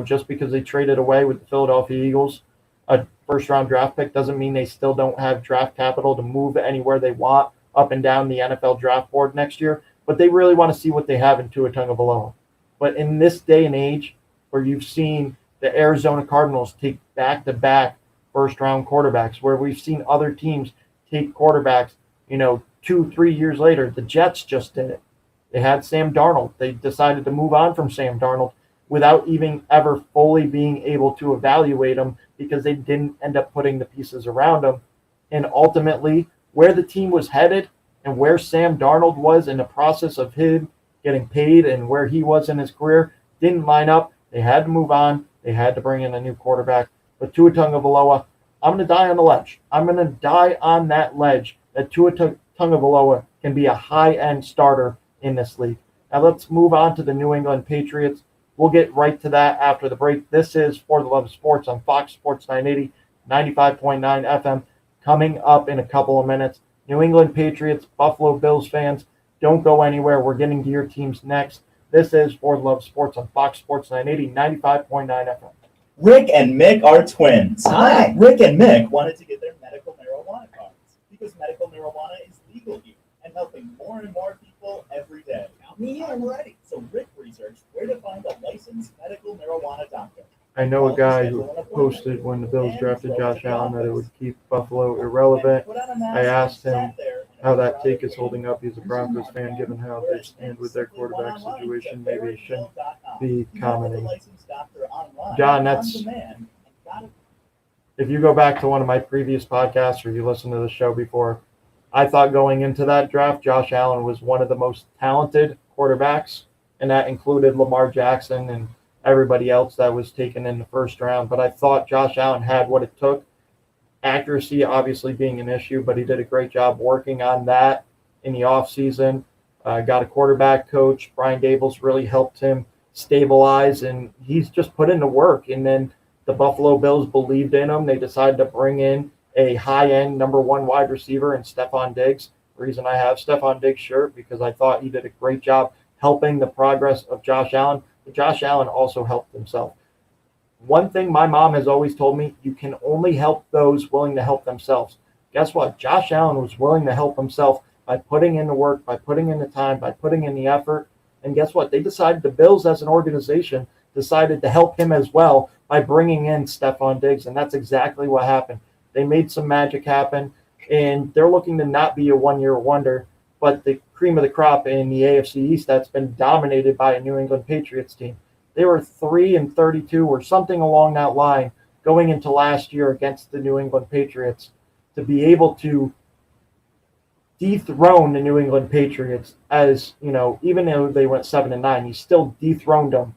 Just because they traded away with the Philadelphia Eagles a first-round draft pick doesn't mean they still don't have draft capital to move anywhere they want up and down the NFL draft board next year. But they really want to see what they have in Tua Tagovailoa. But in this day and age, where you've seen the Arizona Cardinals take back-to-back first-round quarterbacks, where we've seen other teams take quarterbacks, 2-3 years later. The Jets just did it. They had Sam Darnold. They decided to move on from Sam Darnold without even ever fully being able to evaluate him because they didn't end up putting the pieces around him. And ultimately, where the team was headed and where Sam Darnold was in the process of him getting paid and where he was in his career didn't line up. They had to move on. They had to bring in a new quarterback. But Tua Tagovailoa, I'm going to die on the ledge. I'm going to die on that ledge that Tua Tagovailoa can be a high-end starter in this league. Now let's move on to the New England Patriots. We'll get right to that after the break. This is For the Love of Sports on Fox Sports 980, 95.9 FM. Coming up in a couple of minutes. New England Patriots, Buffalo Bills fans, don't go anywhere. We're getting to your teams next. This is For the Love of Sports on Fox Sports 980, 95.9 FM. Rick and Mick are twins. Hi. Rick and Mick wanted to get their medical marijuana cards because medical marijuana is legal here and helping more and more people every day. Count me in. I'm ready. So Rick researched where to find a licensed medical marijuana doctor. I know a guy who posted when the Bills drafted Josh Allen that it would keep Buffalo irrelevant. I asked him how that take is holding up. He's a Broncos fan, given how they stand with their quarterback situation. Maybe he shouldn't be commenting. John, if you go back to one of my previous podcasts or you listen to the show before, I thought going into that draft, Josh Allen was one of the most talented quarterbacks, and that included Lamar Jackson and everybody else that was taken in the first round. But I thought Josh Allen had what it took. Accuracy obviously being an issue, but he did a great job working on that in the offseason. Got a quarterback coach. Brian Daboll's really helped him stabilize, and he's just put in the work. And then the Buffalo Bills believed in him. They decided to bring in a high-end number one wide receiver in Stephon Diggs. The reason I have Stephon Diggs' shirt because I thought he did a great job helping the progress of Josh Allen. But Josh Allen also helped himself. One thing my mom has always told me, you can only help those willing to help themselves. Guess what? Josh Allen was willing to help himself by putting in the work, by putting in the time, by putting in the effort. And guess what? They decided, the Bills as an organization decided to help him as well by bringing in Stephon Diggs. And that's exactly what happened. They made some magic happen, and they're looking to not be a one-year wonder. But the cream of the crop in the AFC East that's been dominated by a New England Patriots team. They were 3-32 or something along that line going into last year against the New England Patriots. To be able to dethrone the New England Patriots, as you know, even though they went 7-9, he still dethroned them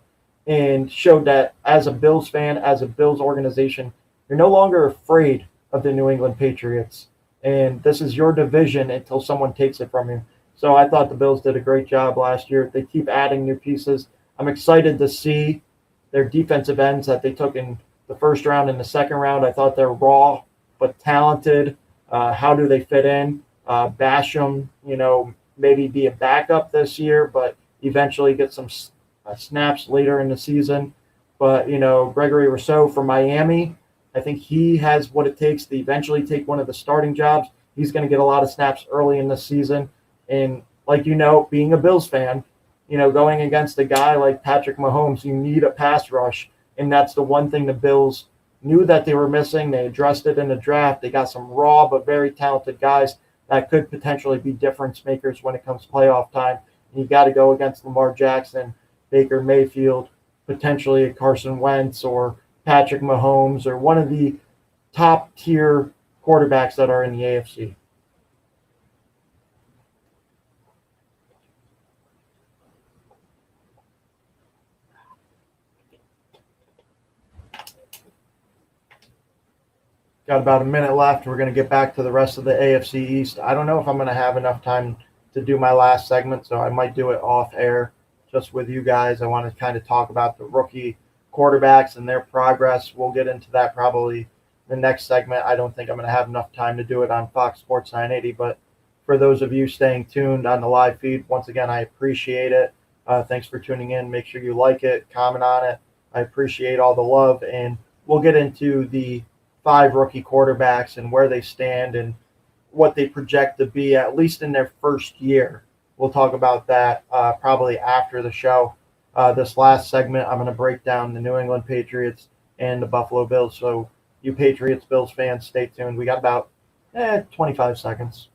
and showed that as a Bills fan, as a Bills organization, you're no longer afraid of the New England Patriots. And this is your division until someone takes it from you. So I thought the Bills did a great job last year. They keep adding new pieces. I'm excited to see their defensive ends that they took in the first round and the second round. I thought they're raw but talented. How do they fit in? Basham, maybe be a backup this year, but eventually get some snaps later in the season. But, Gregory Rousseau from Miami, I think he has what it takes to eventually take one of the starting jobs. He's going to get a lot of snaps early in the season. And like being a Bills fan, going against a guy like Patrick Mahomes, you need a pass rush. And that's the one thing the Bills knew that they were missing. They addressed it in the draft. They got some raw but very talented guys that could potentially be difference makers when it comes to playoff time. And you got to go against Lamar Jackson, Baker Mayfield, potentially a Carson Wentz or Patrick Mahomes or one of the top tier quarterbacks that are in the AFC. Got about a minute left. We're going to get back to the rest of the AFC East. I don't know if I'm going to have enough time to do my last segment, so I might do it off air just with you guys. I want to kind of talk about the rookie quarterbacks and their progress. We'll get into that probably the next segment. I don't think I'm going to have enough time to do it on Fox Sports 980, but for those of you staying tuned on the live feed, once again, I appreciate it. Thanks for tuning in. Make sure you like it, comment on it. I appreciate all the love, and we'll get into the 5 rookie quarterbacks and where they stand and what they project to be, at least in their first year. We'll talk about that probably after the show. This last segment, I'm going to break down the New England Patriots and the Buffalo Bills. So you Patriots, Bills fans, stay tuned. We got about 25 seconds.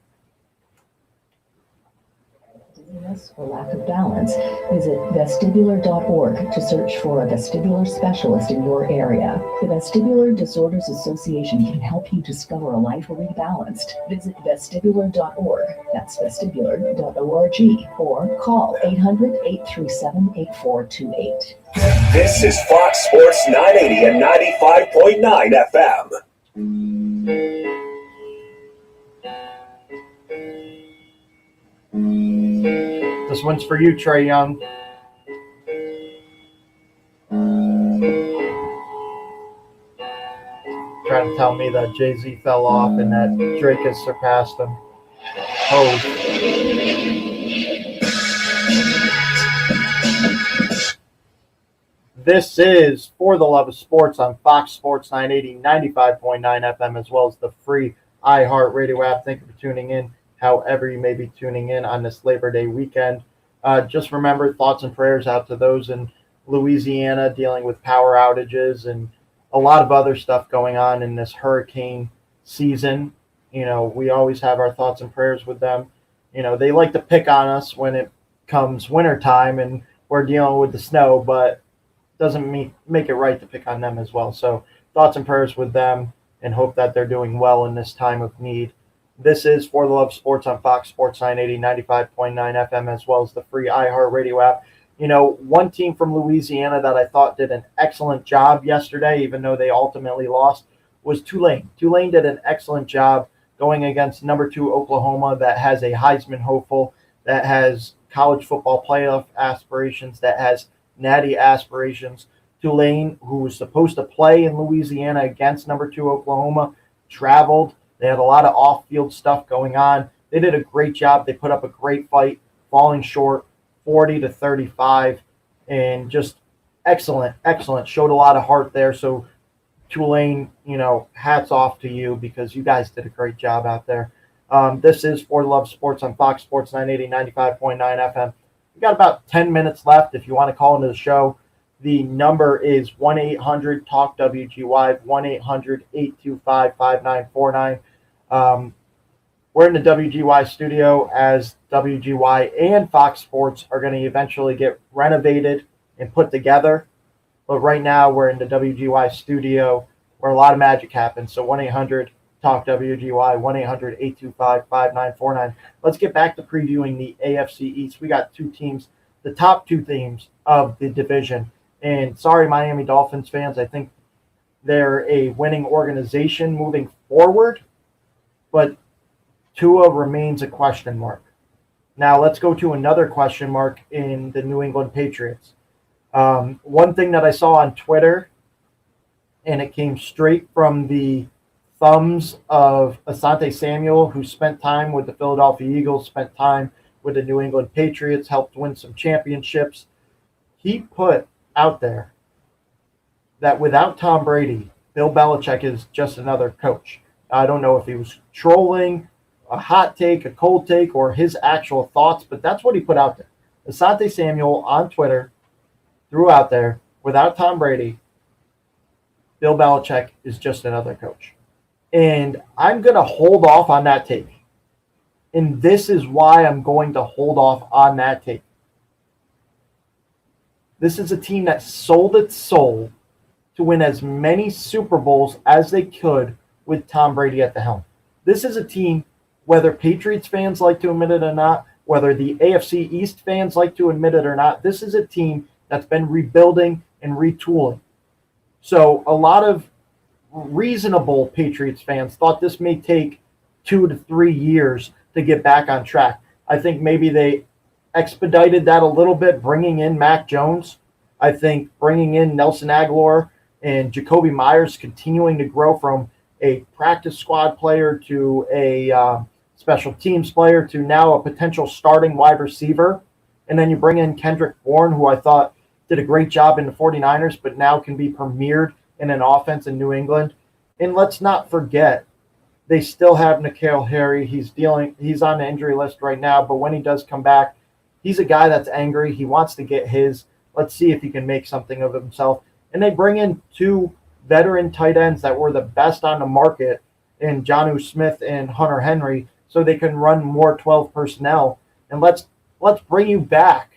Dizziness or lack of balance, visit vestibular.org to search for a vestibular specialist in your area. The Vestibular Disorders Association can help you discover a life rebalanced. Visit vestibular.org, that's vestibular.org, or call 800-837-8428. This is Fox Sports 980 and 95.9 FM. This one's for you, Trey Young. Trying to tell me that Jay-Z fell off and that Drake has surpassed him. Oh. This is For the Love of Sports on Fox Sports 980, 95.9 FM, as well as the free iHeartRadio app. Thank you for tuning in, however you may be tuning in on this Labor Day weekend. Just remember, thoughts and prayers out to those in Louisiana dealing with power outages and a lot of other stuff going on in this hurricane season. We always have our thoughts and prayers with them. They like to pick on us when it comes wintertime and we're dealing with the snow, but doesn't make it right to pick on them as well. So thoughts and prayers with them and hope that they're doing well in this time of need. This is For the Love of Sports on Fox Sports 980, 95.9 FM, as well as the free iHeartRadio app. One team from Louisiana that I thought did an excellent job yesterday, even though they ultimately lost, was Tulane. Tulane did an excellent job going against number 2 Oklahoma that has a Heisman hopeful, that has college football playoff aspirations, that has natty aspirations. Tulane, who was supposed to play in Louisiana against number 2 Oklahoma, traveled. They had a lot of off-field stuff going on. They did a great job. They put up a great fight, falling short 40-35, and just excellent. Showed a lot of heart there. So Tulane, hats off to you because you guys did a great job out there. This is For the Love of Sports on Fox Sports 980, 95.9 FM. We got about 10 minutes left if you want to call into the show. The number is 1-800-TALK-WGY, 1-800-825-5949. we're in the WGY studio as WGY and Fox Sports are going to eventually get renovated and put together. But right now we're in the WGY studio where a lot of magic happens. So 1-800-TALK-WGY, 1-800-825-5949. Let's get back to previewing the AFC East. We got two teams, the top two teams of the division. And sorry, Miami Dolphins fans, I think they're a winning organization moving forward, but Tua remains a question mark. Now let's go to another question mark in the New England Patriots. One thing that I saw on Twitter, and it came straight from the thumbs of Asante Samuel, who spent time with the Philadelphia Eagles, spent time with the New England Patriots, helped win some championships. He put out there that without Tom Brady, Bill Belichick is just another coach. I don't know if he was trolling, a hot take, a cold take, or his actual thoughts, but that's what he put out there. Asante Samuel on Twitter threw out there, without Tom Brady, Bill Belichick is just another coach. And I'm going to hold off on that take. And this is why I'm going to hold off on that take. This is a team that sold its soul to win as many Super Bowls as they could with Tom Brady at the helm. This is a team, whether Patriots fans like to admit it or not, whether the AFC East fans like to admit it or not, this is a team that's been rebuilding and retooling. So a lot of reasonable Patriots fans thought this may take 2 to 3 years to get back on track. I think maybe they expedited that a little bit, bringing in Mac Jones. I think bringing in Nelson Aguilar and Jacoby Myers, continuing to grow from a practice squad player to a special teams player to now a potential starting wide receiver. And then you bring in Kendrick Bourne, who I thought did a great job in the 49ers, but now can be premiered in an offense in New England. And let's not forget, they still have N'Keal Harry. He's on the injury list right now, but when he does come back, he's a guy that's angry. He wants to get his. Let's see if he can make something of himself. And they bring in 2 veteran tight ends that were the best on the market in Jonnu Smith and Hunter Henry, so they can run more 12 personnel. And let's bring you back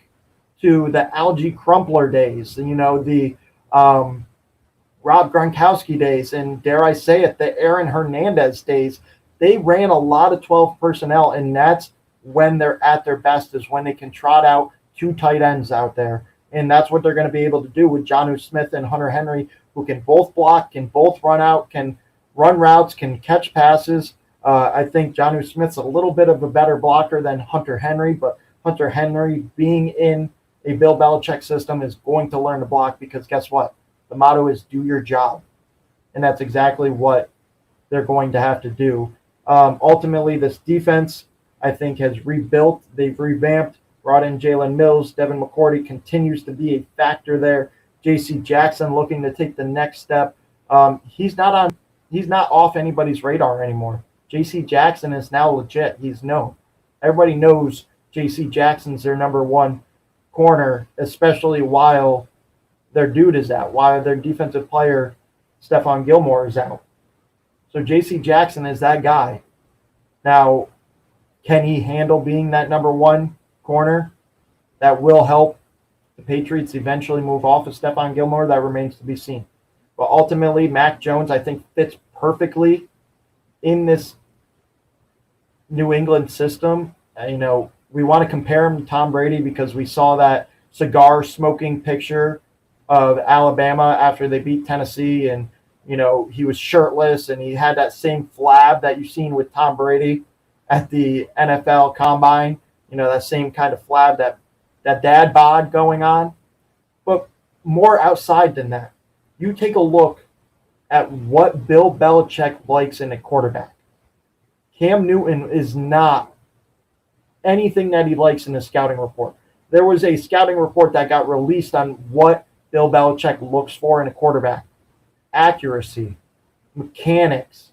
to the Algie Crumpler days, the Rob Gronkowski days, and dare I say it, the Aaron Hernandez days. They ran a lot of 12 personnel, and that's when they're at their best, is when they can trot out 2 tight ends out there. And that's what they're going to be able to do with Jonnu Smith and Hunter Henry, who can both block, can both run out, can run routes, can catch passes. I think Jonnu Smith's a little bit of a better blocker than Hunter Henry, but Hunter Henry, being in a Bill Belichick system, is going to learn to block, because guess what? The motto is do your job. And that's exactly what they're going to have to do. Ultimately, this defense, I think, has rebuilt. They've revamped, brought in Jalen Mills. Devin McCourty continues to be a factor there. J.C. Jackson looking to take the next step. He's not off anybody's radar anymore. J.C. Jackson is now legit. He's known. Everybody knows J.C. Jackson's their number 1 corner, especially while their dude is out, while their defensive player, Stephon Gilmore, is out. So J.C. Jackson is that guy. Now, can he handle being that number 1 corner? That will help the Patriots eventually move off of Stephon Gilmore. That remains to be seen. But ultimately, Mac Jones, I think, fits perfectly in this New England system. We want to compare him to Tom Brady because we saw that cigar smoking picture of Alabama after they beat Tennessee, and he was shirtless and he had that same flab that you've seen with Tom Brady at the NFL Combine. That same kind of flab, that dad bod going on. But more outside than that, you take a look at what Bill Belichick likes in a quarterback. Cam Newton is not anything that he likes in the scouting report. There was a scouting report that got released on what Bill Belichick looks for in a quarterback: accuracy, mechanics,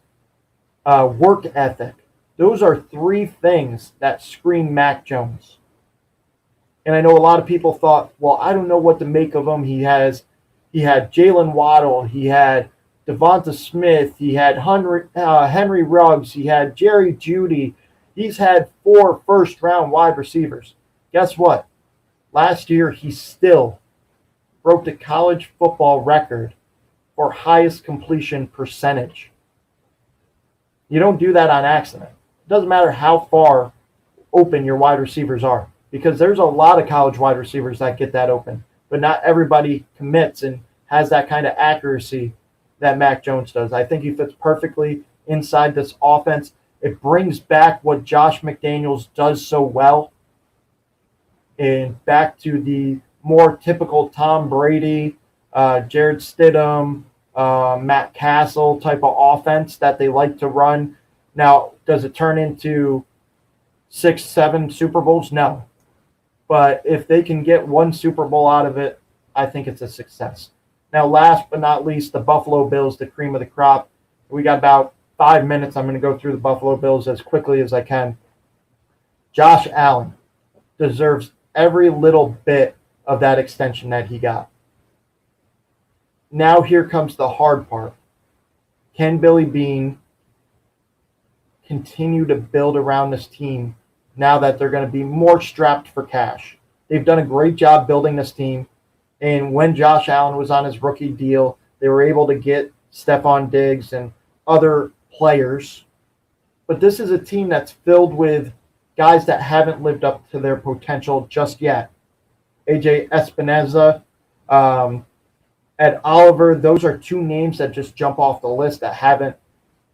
work ethic. Those are 3 things that scream Mac Jones. And I know a lot of people thought, well, I don't know what to make of him. He had Jalen Waddle, he had Devonta Smith, he had Henry Ruggs, he had Jerry Jeudy. He's had 4 first-round wide receivers. Guess what? Last year, he still broke the college football record for highest completion percentage. You don't do that on accident. It doesn't matter how far open your wide receivers are, because there's a lot of college wide receivers that get that open, but not everybody commits and has that kind of accuracy that Mac Jones does. I think he fits perfectly inside this offense. It brings back what Josh McDaniels does so well, and back to the more typical Tom Brady, Jared Stidham, Matt Castle type of offense that they like to run. Now, does it turn into 6, 7 Super Bowls? No. But if they can get 1 Super Bowl out of it, I think it's a success. Now, last but not least, the Buffalo Bills, the cream of the crop. We got about 5 minutes. I'm going to go through the Buffalo Bills as quickly as I can. Josh Allen deserves every little bit of that extension that he got. Now here comes the hard part. Can Billy Beane continue to build around this team now that they're going to be more strapped for cash? They've done a great job building this team. And when Josh Allen was on his rookie deal, they were able to get Stephon Diggs and other players. But this is a team that's filled with guys that haven't lived up to their potential just yet. AJ Espinoza, Ed Oliver, those are 2 names that just jump off the list that haven't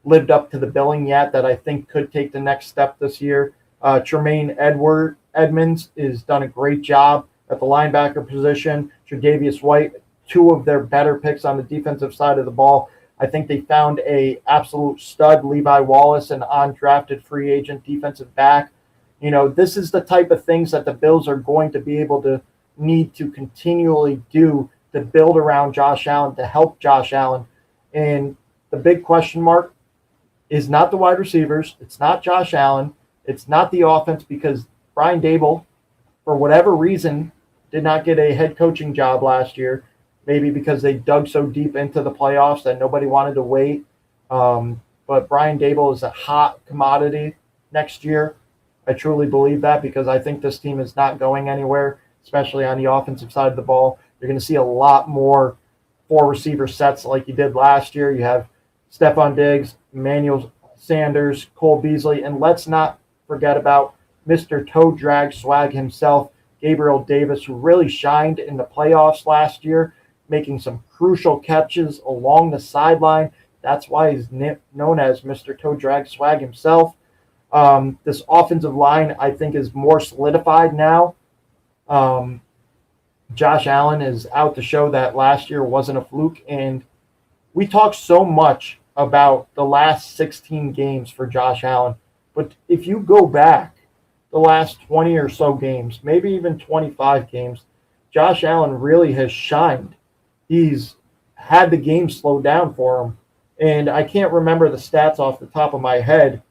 lived up to the billing yet, that I think could take the next step this year. Tremaine Edmonds has done a great job at the linebacker position. Tre'Davious White, 2 of their better picks on the defensive side of the ball. I think they found a absolute stud, Levi Wallace, an undrafted free agent defensive back. You know, this is the type of things that the Bills are going to be able to need to continually do to build around Josh Allen, to help Josh Allen. And the big question mark is not the wide receivers. It's not Josh Allen. It's not the offense, because Brian Daboll, for whatever reason, did not get a head coaching job last year. Maybe because they dug so deep into the playoffs that nobody wanted to wait. But Brian Daboll is a hot commodity next year. I truly believe that, because I think this team is not going anywhere, especially on the offensive side of the ball. You're going to see a lot more 4 receiver sets like you did last year. You have Stephon Diggs, Emmanuel Sanders, Cole Beasley, and let's not forget about Mr. Toe Drag Swag himself, Gabriel Davis, who really shined in the playoffs last year, making some crucial catches along the sideline. That's why he's known as Mr. Toe Drag Swag himself. This offensive line, I think, is more solidified now. Josh Allen is out to show that last year wasn't a fluke. And we talk so much about the last 16 games for Josh Allen. But if you go back the last 20 or so games, maybe even 25 games, Josh Allen really has shined. He's had the game slowed down for him. And I can't remember the stats off the top of my head,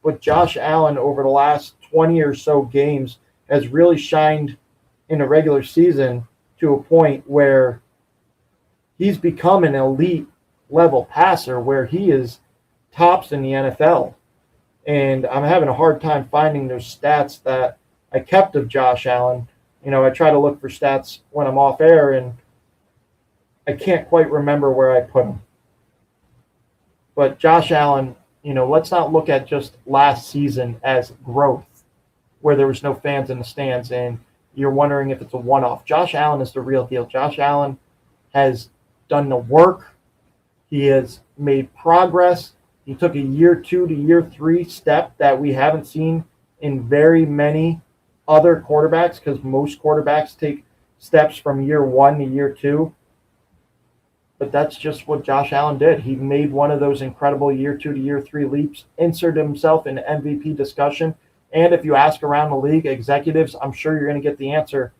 but Josh Allen over the last 20 or so games has really shined in a regular season to a point where he's become an elite level passer, where he is tops in the NFL. And I'm having a hard time finding those stats that I kept of Josh Allen. You know, I try to look for stats when I'm off air, and I can't quite remember where I put them. But Josh Allen, you know, let's not look at just last season as growth, where there was no fans in the stands and you're wondering if it's a one-off. Josh Allen is the real deal. Josh Allen has done the work. He has made progress. He took a year 2 to year 3 step that we haven't seen in very many other quarterbacks, because most quarterbacks take steps from year 1 to year 2. But that's just what Josh Allen did. He made one of those incredible year 2 to year 3 leaps, inserted himself in MVP discussion. And if you ask around the league executives, I'm sure you're going to get the answer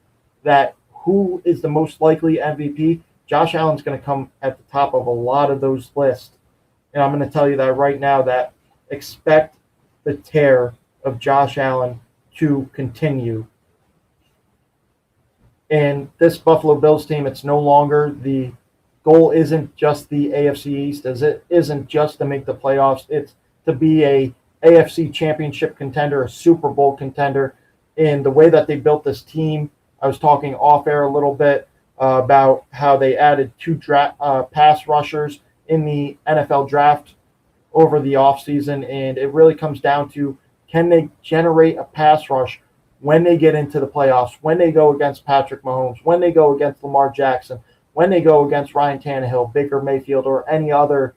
that who is the most likely MVP? Josh Allen's going to come at the top of a lot of those lists. And I'm going to tell you that right now, that expect the tear of Josh Allen to continue. And this Buffalo Bills team, it's no longer the goal isn't just the AFC East, as it isn't just to make the playoffs. It's to be a AFC championship contender, a Super Bowl contender. In the way that they built this team, I was talking off air a little bit about how they added 2 pass rushers in the NFL draft over the offseason, and it really comes down to, can they generate a pass rush when they get into the playoffs, when they go against Patrick Mahomes, when they go against Lamar Jackson, when they go against Ryan Tannehill, Baker Mayfield, or any other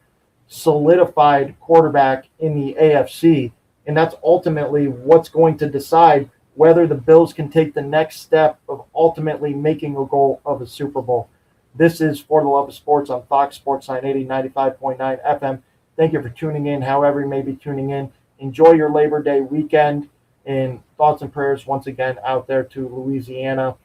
solidified quarterback in the AFC. And that's ultimately what's going to decide whether the Bills can take the next step of ultimately making a goal of a Super Bowl. This is For the Love of Sports on Fox Sports 980, 95.9 FM. Thank you for tuning in, however you may be tuning in. Enjoy your Labor Day weekend, and thoughts and prayers once again out there to Louisiana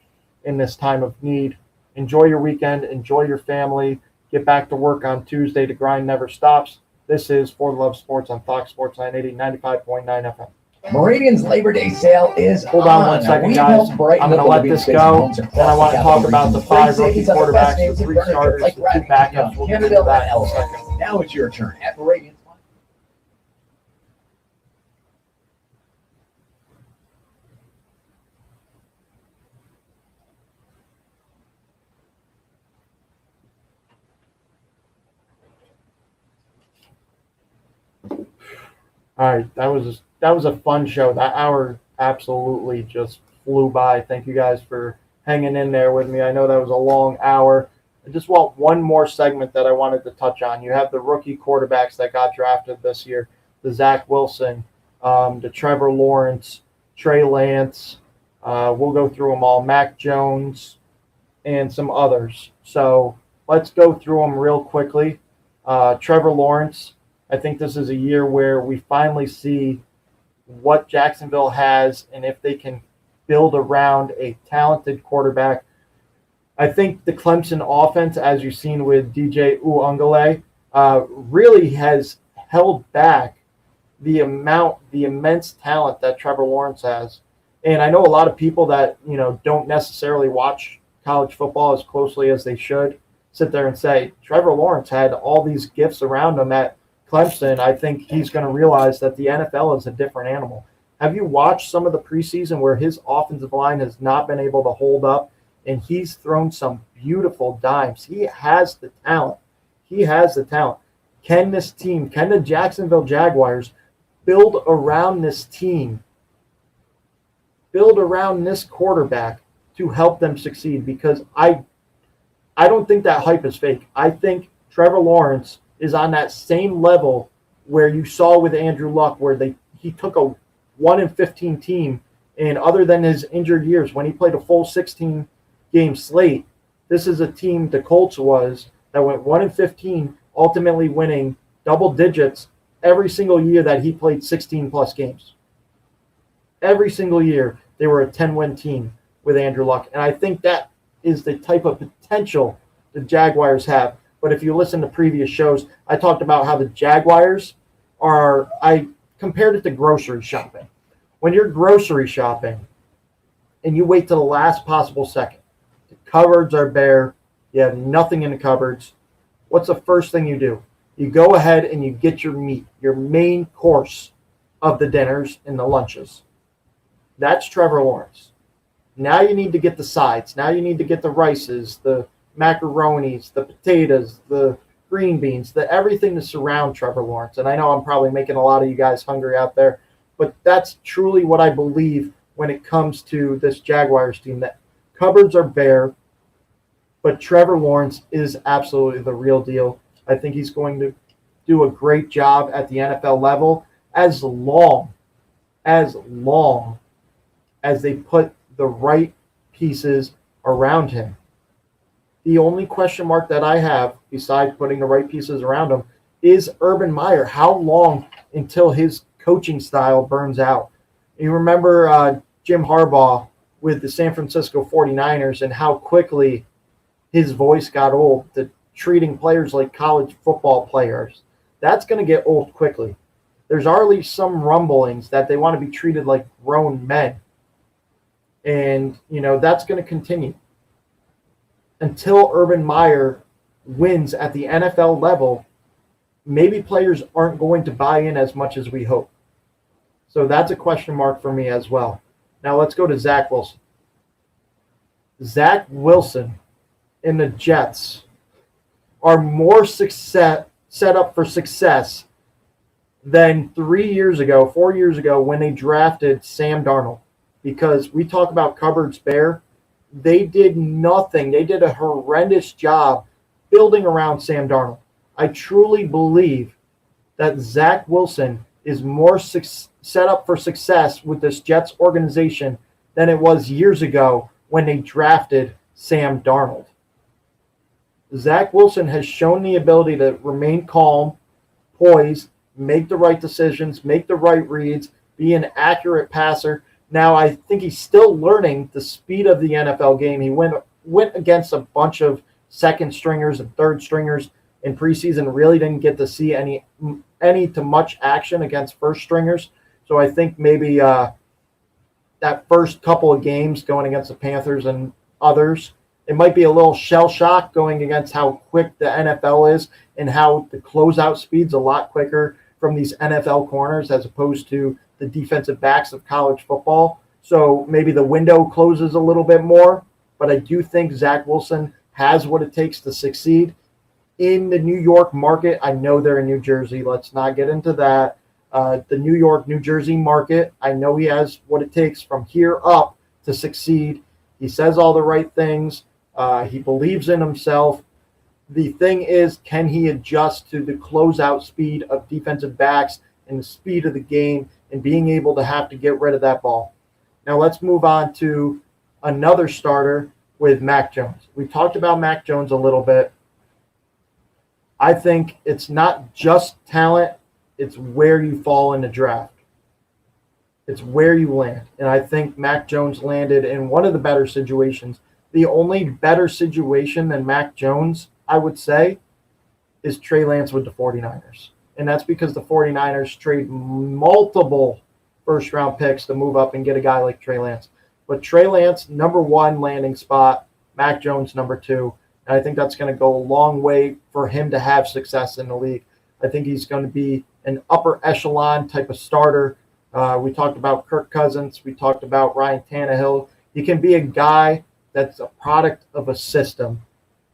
in this time of need. Enjoy your weekend. Enjoy your family. Get back to work on Tuesday. The grind never stops. This is For the Love of Sports on Fox Sports 980, 95.9 FM. Meridian's Labor Day sale is Hold on one second, guys. I'm going to let this go. Then I want to talk about the 5 rookie quarterbacks, the 3 starters, the 2 backups. We'll get into that in a second. Now it's your turn at Meridian's. All right, that was a fun show. That hour absolutely just flew by. Thank you guys for hanging in there with me. I know that was a long hour. I just want one more segment that I wanted to touch on. You have the rookie quarterbacks that got drafted this year, the Zach Wilson, the Trevor Lawrence, Trey Lance. We'll go through them all, Mac Jones, and some others. So let's go through them real quickly. Trevor Lawrence, I think this is a year where we finally see what Jacksonville has and if they can build around a talented quarterback. I think the Clemson offense, as you've seen with DJ Uiagalelei, really has held back the immense talent that Trevor Lawrence has. And I know a lot of people that, don't necessarily watch college football as closely as they should sit there and say, Trevor Lawrence had all these gifts around him at Clemson. I think he's going to realize that the NFL is a different animal. Have you watched some of the preseason where his offensive line has not been able to hold up, and he's thrown some beautiful dimes? He has the talent. Can the Jacksonville Jaguars build around this team, build around this quarterback to help them succeed? Because I don't think that hype is fake. I think Trevor Lawrence is on that same level where you saw with Andrew Luck, where he took a 1-15 team, and other than his injured years, when he played a full 16-game slate, this is a team, the Colts was, that went 1-15, ultimately winning double digits every single year that he played 16-plus games. Every single year, they were a 10-win team with Andrew Luck, and I think that is the type of potential the Jaguars have. But if you listen to previous shows, I talked about how the Jaguars I compared it to grocery shopping. When you're grocery shopping and you wait to the last possible second, the cupboards are bare, you have nothing in the cupboards, what's the first thing you do? You go ahead and you get your meat, your main course of the dinners and the lunches. That's Trevor Lawrence. Now you need to get the sides. Now you need to get the rices, the macaronis, the potatoes, the green beans, everything to surround Trevor Lawrence. And I know I'm probably making a lot of you guys hungry out there, but that's truly what I believe when it comes to this Jaguars team, that cupboards are bare, but Trevor Lawrence is absolutely the real deal. I think he's going to do a great job at the NFL level as long as they put the right pieces around him. The only question mark that I have, besides putting the right pieces around him, is Urban Meyer. How long until his coaching style burns out? You remember Jim Harbaugh with the San Francisco 49ers and how quickly his voice got old, to treating players like college football players. That's going to get old quickly. There's already some rumblings that they want to be treated like grown men. And, that's going to continue until Urban Meyer wins at the NFL level. Maybe players aren't going to buy in as much as we hope. So that's a question mark for me as well. Now let's go to Zach Wilson. Zach Wilson and the Jets are more set up for success than 4 years ago when they drafted Sam Darnold. Because we talk about cupboards bare, they did nothing. They did a horrendous job building around Sam Darnold. I truly believe that Zach Wilson is more set up for success with this Jets organization than it was years ago when they drafted Sam Darnold. Zach Wilson has shown the ability to remain calm, poised, make the right decisions, make the right reads, be an accurate passer. Now, I think he's still learning the speed of the NFL game. He went against a bunch of second stringers and third stringers in preseason, really didn't get to see any to much action against first stringers. So I think maybe that first couple of games going against the Panthers and others, it might be a little shell shock going against how quick the NFL is and how the closeout speed's a lot quicker from these NFL corners as opposed to the defensive backs of college football. So maybe the window closes a little bit more, but I do think Zach Wilson has what it takes to succeed in the New York market. I know they're in New Jersey. Let's not get into that. The New York, New Jersey market, I know he has what it takes from here up to succeed. He says all the right things. He believes in himself. The thing is, can he adjust to the closeout speed of defensive backs and the speed of the game and being able to have to get rid of that ball? Now let's move on to another starter with Mac Jones. We talked about Mac Jones a little bit. I think it's not just talent, it's where you fall in the draft. It's where you land. And I think Mac Jones landed in one of the better situations. The only better situation than Mac Jones, I would say, is Trey Lance with the 49ers. And that's because the 49ers trade multiple first-round picks to move up and get a guy like Trey Lance. But Trey Lance, number one landing spot, Mac Jones, number two. And I think that's going to go a long way for him to have success in the league. I think he's going to be an upper echelon type of starter. We talked about Kirk Cousins. We talked about Ryan Tannehill. He can be a guy that's a product of a system.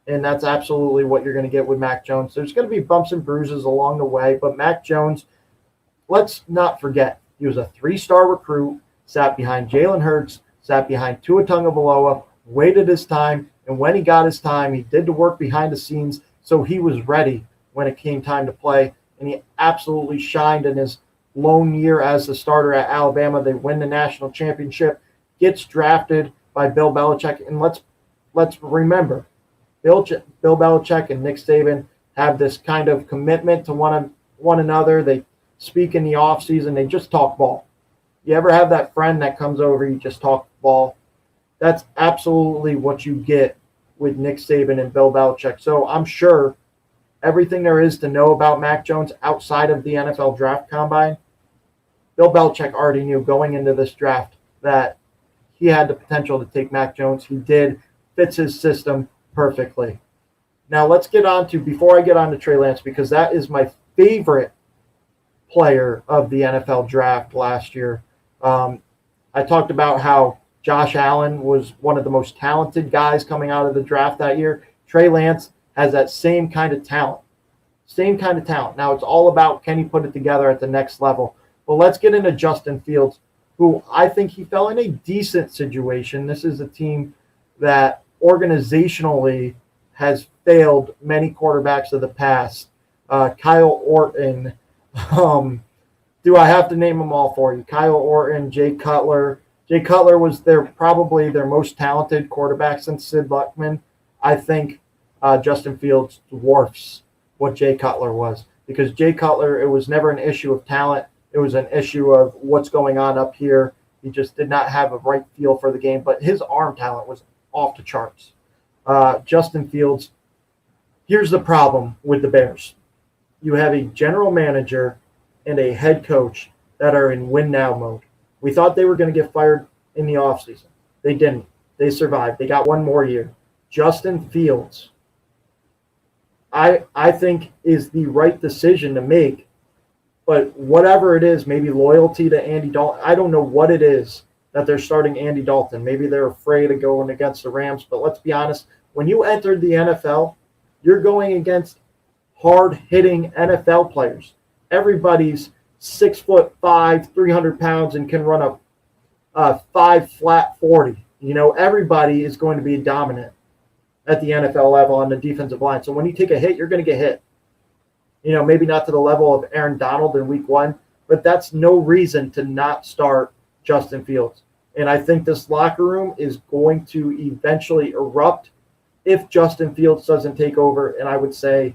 And that's absolutely what you're going to get with Mac Jones. There's going to be bumps and bruises along the way. But Mac Jones, let's not forget, he was a 3-star recruit, sat behind Jalen Hurts, sat behind Tua Tagovailoa, waited his time. And when he got his time, he did the work behind the scenes, so he was ready when it came time to play. And he absolutely shined in his lone year as the starter at Alabama. They win the national championship, gets drafted by Bill Belichick. And let's remember, Bill Belichick and Nick Saban have this kind of commitment to one another. They speak in the offseason. They just talk ball. You ever have that friend that comes over, you just talk ball? That's absolutely what you get with Nick Saban and Bill Belichick. So I'm sure everything there is to know about Mac Jones outside of the NFL draft combine, Bill Belichick already knew going into this draft that he had the potential to take Mac Jones. He did. Fits his system perfectly. Now let's get on to, before I get on to Trey Lance, because that is my favorite player of the NFL draft last year. I talked about how Josh Allen was one of the most talented guys coming out of the draft that year. Trey Lance has that same kind of talent. Now, it's all about can he put it together at the next level. But let's get into Justin Fields, who I think he fell in a decent situation. This is a team that organizationally has failed many quarterbacks of the past. Kyle Orton. Do I have to name them all for you? Kyle Orton, Jay Cutler. Jay Cutler was probably their most talented quarterback since Sid Luckman. I think Justin Fields dwarfs what Jay Cutler was, because Jay Cutler, it was never an issue of talent. It was an issue of what's going on up here. He just did not have a right feel for the game, but his arm talent was off the charts. Justin Fields, here's the problem with the Bears. You have a general manager and a head coach that are in win now mode. We thought they were going to get fired in the offseason. They didn't. They survived. They got one more year. Justin Fields, I think, is the right decision to make, But whatever it is, maybe loyalty to Andy Dalton. I don't know what it is that they're starting Andy Dalton. Maybe they're afraid of going against the Rams. But let's be honest, when you entered the NFL, you're going against hard-hitting NFL players. Everybody's 6'5", 300 pounds, and can run a 5 flat 40. Everybody is going to be dominant at the NFL level on the defensive line. So when you take a hit, you're going to get hit. Maybe not to the level of Aaron Donald in week 1, but that's no reason to not start Justin Fields. And I think this locker room is going to eventually erupt if Justin Fields doesn't take over. And I would say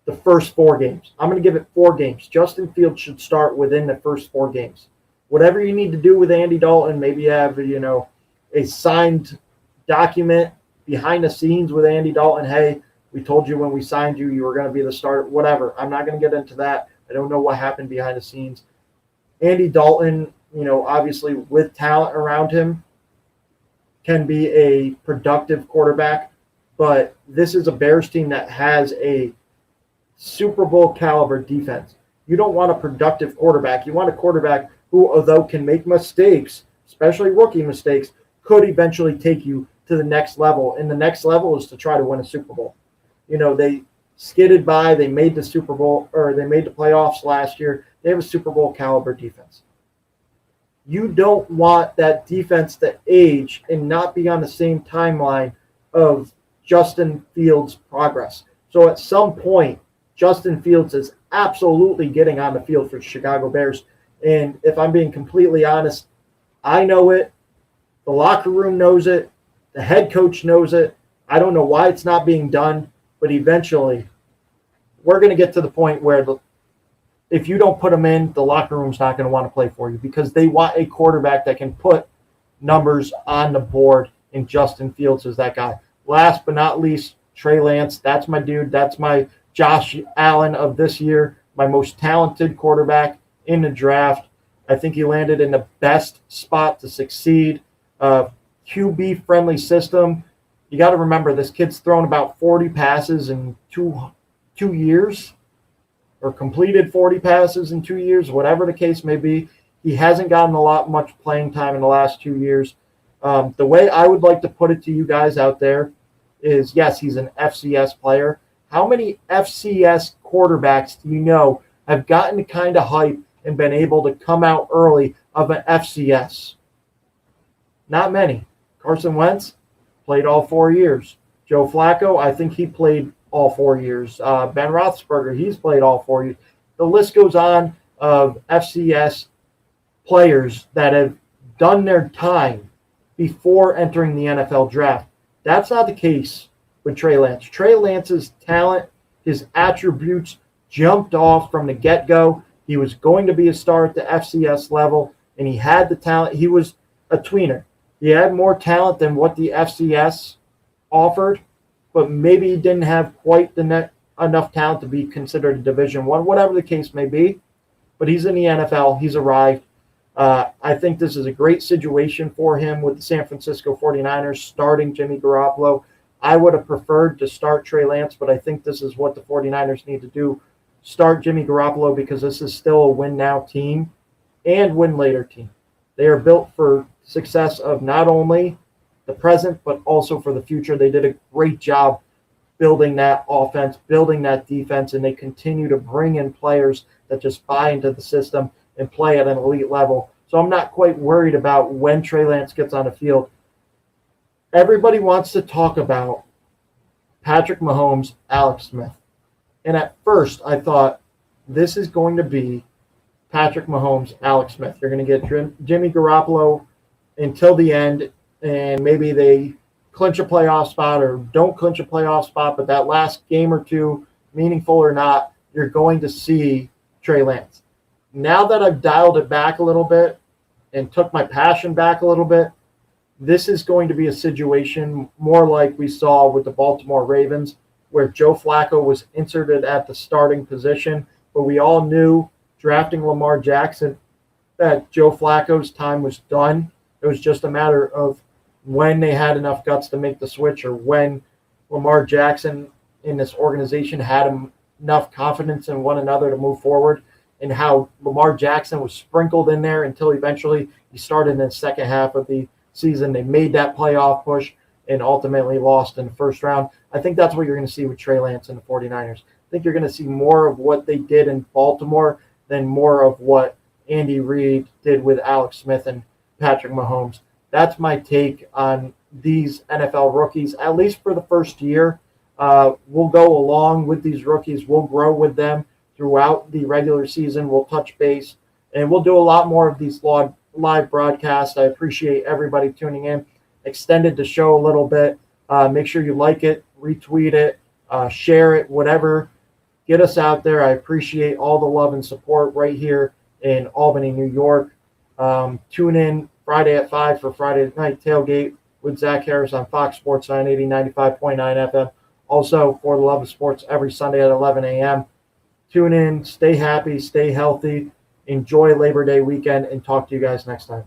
the first 4 games. I'm going to give it 4 games. Justin Fields should start within the first 4 games. Whatever you need to do with Andy Dalton, maybe have, a signed document behind the scenes with Andy Dalton. Hey, we told you when we signed you, you were going to be the starter, whatever. I'm not going to get into that. I don't know what happened behind the scenes. Andy Dalton, obviously with talent around him, can be a productive quarterback, but this is a Bears team that has a Super Bowl caliber defense. You don't want a productive quarterback. You want a quarterback who, although can make mistakes, especially rookie mistakes, could eventually take you to the next level. And the next level is to try to win a Super Bowl. They skidded by, they made the Super Bowl, or they made the playoffs last year. They have a Super Bowl caliber defense. You don't want that defense to age and not be on the same timeline of Justin Fields' progress. So at some point, Justin Fields is absolutely getting on the field for the Chicago Bears. And if I'm being completely honest, I know it. The locker room knows it. The head coach knows it. I don't know why it's not being done, but eventually we're going to get to the point where if you don't put them in, the locker room's not going to want to play for you because they want a quarterback that can put numbers on the board, and Justin Fields is that guy. Last but not least, Trey Lance. That's my dude. That's my Josh Allen of this year, my most talented quarterback in the draft. I think he landed in the best spot to succeed. QB-friendly system. You got to remember, this kid's thrown about 40 passes in two years, or completed 40 passes in 2 years, whatever the case may be. He hasn't gotten much playing time in the last 2 years. The way I would like to put it to you guys out there is, yes, he's an FCS player. How many FCS quarterbacks do you know have gotten the kind of hype and been able to come out early of an FCS? Not many. Carson Wentz played all 4 years. Joe Flacco, I think he played all 4 years. Ben Roethlisberger, he's played all 4 years. The list goes on of FCS players that have done their time before entering the NFL draft. That's not the case with Trey Lance. Trey Lance's talent, his attributes jumped off from the get-go. He was going to be a star at the FCS level, and he had the talent. He was a tweener. He had more talent than what the FCS offered, but maybe he didn't have quite enough talent to be considered a Division I, whatever the case may be. But he's in the NFL. He's arrived. I think this is a great situation for him with the San Francisco 49ers starting Jimmy Garoppolo. I would have preferred to start Trey Lance, but I think this is what the 49ers need to do. Start Jimmy Garoppolo because this is still a win-now team and win-later team. They are built for success of not only the present, but also for the future. They did a great job building that offense, building that defense, and they continue to bring in players that just buy into the system and play at an elite level. So I'm not quite worried about when Trey Lance gets on the field. Everybody wants to talk about Patrick Mahomes, Alex Smith. And at first I thought this is going to be Patrick Mahomes, Alex Smith. You're going to get Jimmy Garoppolo until the end, and maybe they clinch a playoff spot or don't clinch a playoff spot, but that last game or two, meaningful or not, you're going to see Trey Lance. Now that I've dialed it back a little bit and took my passion back a little bit, this is going to be a situation more like we saw with the Baltimore Ravens, where Joe Flacco was inserted at the starting position, but we all knew drafting Lamar Jackson that Joe Flacco's time was done. It was just a matter of when they had enough guts to make the switch, or when Lamar Jackson in this organization had enough confidence in one another to move forward. and how Lamar Jackson was sprinkled in there until eventually he started in the second half of the season. They made that playoff push and ultimately lost in the first round. I think that's what you're going to see with Trey Lance and the 49ers. I think you're going to see more of what they did in Baltimore than more of what Andy Reid did with Alex Smith and Patrick Mahomes. That's my take on these NFL rookies, at least for the first year. We'll go along with these rookies. We'll grow with them throughout the regular season. We'll touch base, and we'll do a lot more of these live broadcasts. I appreciate everybody tuning in. Extended the show a little bit. Make sure you like it, retweet it, share it, whatever. Get us out there. I appreciate all the love and support right here in Albany, New York. Tune in Friday at 5 for Friday Night Tailgate with Zach Harris on Fox Sports 980, 95.9 FM. Also, For the Love of Sports every Sunday at 11 a.m. Tune in, stay happy, stay healthy, enjoy Labor Day weekend, and talk to you guys next time.